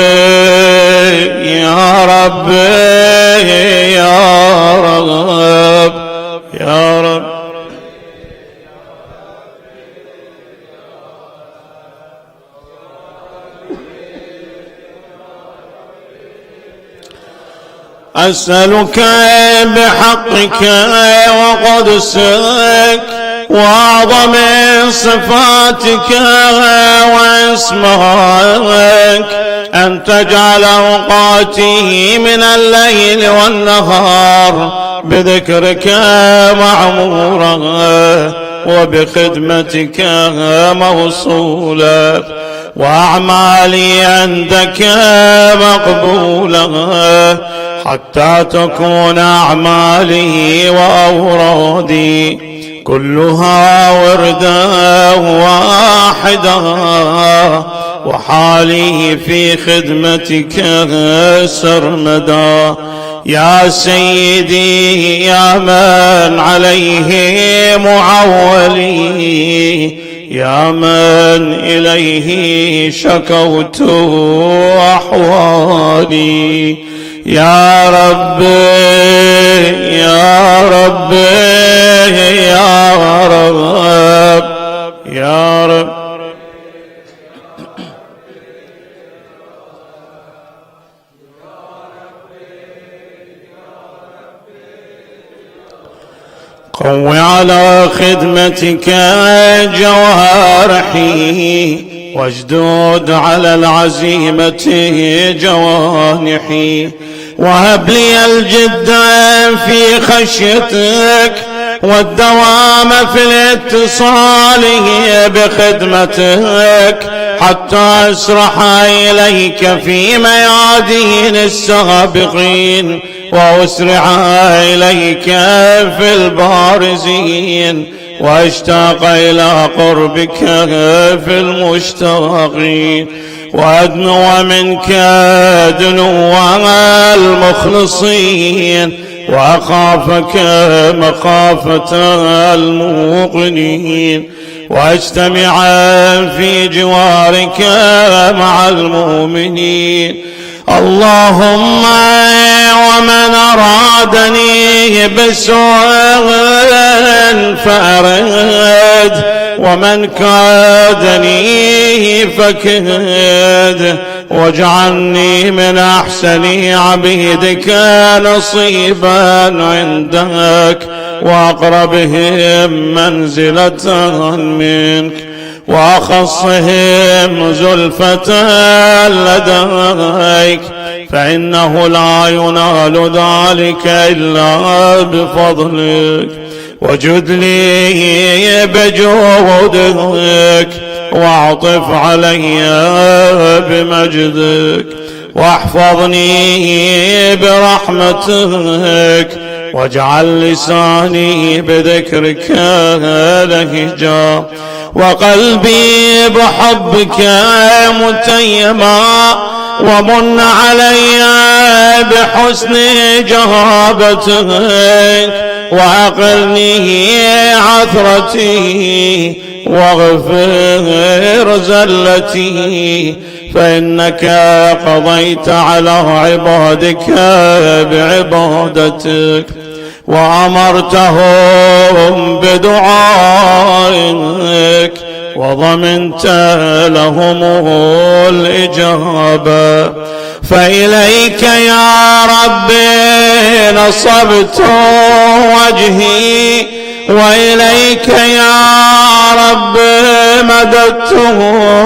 يا رب يا رب يا رب. أسألك بحقك وقدسك وأعظم صفاتك واسمائك أن تجعل أوقاتي من الليل والنهار بذكرك معمورا وبخدمتك موصولا، وأعمالي عندك مقبولة، حتى تكون أعمالي وأورادي كلها وردا واحدا، وحالي في خدمتك سرمدا. يا سيدي يا من عليه معولي، يا من إليه شكوت أحوالي، يا رب يا رب يا رب يا رب. قو على خدمتك جوارحي، واجدد على العزيمة جوانحي، وهب لي الجد في خشيتك والدوام في الاتصال بخدمتك حتى أسرح إليك في ميادين السابقين وأسرع إليك في البارزين واشتاق إلى قربك في المشتاقين وأدنو منك دنو المخلصين وأخافك مخافة الموقنين واجتمع في جوارك مع المؤمنين. اللهم ومن أرادني بسوء فأرد ومن كادني فكد واجعلني من أحسن عبيدك نصيبا عندك وأقربهم منزلة منك وأخصهم زلفة لديك فإنه لا ينال ذلك إلا بفضلك. وجد لي بجودك واعطف علي بمجدك واحفظني برحمتك واجعل لساني بذكرك لهجا وقلبي بحبك متيما ومن علي بحسن جهابتك وأقلني عثرتي واغفر زلتي فإنك قضيت على عبادك بعبادتك وأمرتهم بدعائك وضمنت لهم الإجابة. فإليك يا رب نصبت وجهي وإليك يا رب مددت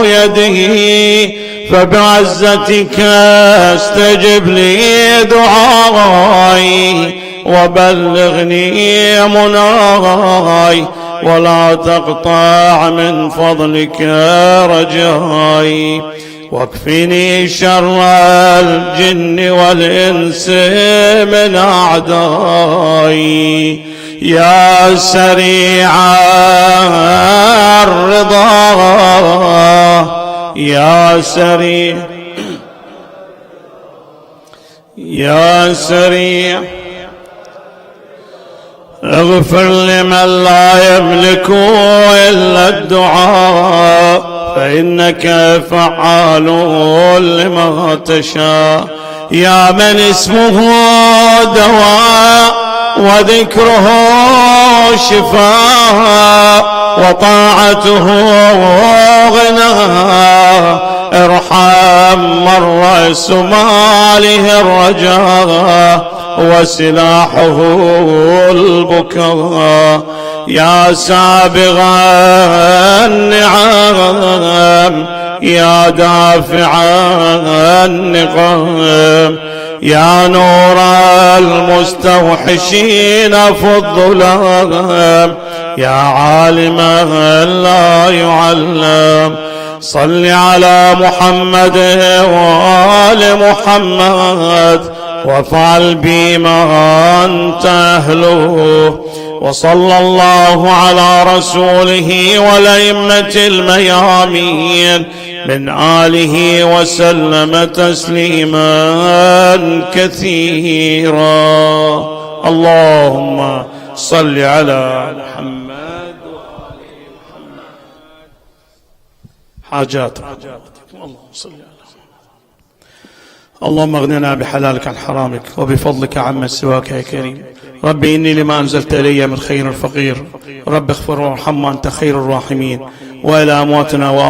يدي فبعزتك استجب لي دعائي وبلغني مناي ولا تقطع من فضلك رجائي واكفني شر الجن والإنس من أعدائي. يا سريع الرضا يا سريع اغفر لمن لا يملك إلا الدعاء فإنك فعال لما تشاء. يا من اسمه دواء وذكره شفاء وطاعته غنى ارحم من رأس ماله الرجاء وسلاحه البكاء. يا سابغ النعم يا دافع النقم يا نور المستوحشين في الظلام يا عالما لا يعلم. صل على محمد وآل محمد وافعل بما أنت أهله. وصلى الله على رسوله والأئمة الميامين من آله وسلم تسليما كثيرا. اللهم صل على محمد وآل محمد. حاجات اللهم صل على اللهم اغننا بحلالك عن حرامك وبفضلك عما سواك يا كريم. ربي إني لما أنزلت إلي من خير الفقير. رب اغفر وارحم وأنت خير الراحمين. وإلى أمواتنا وأموات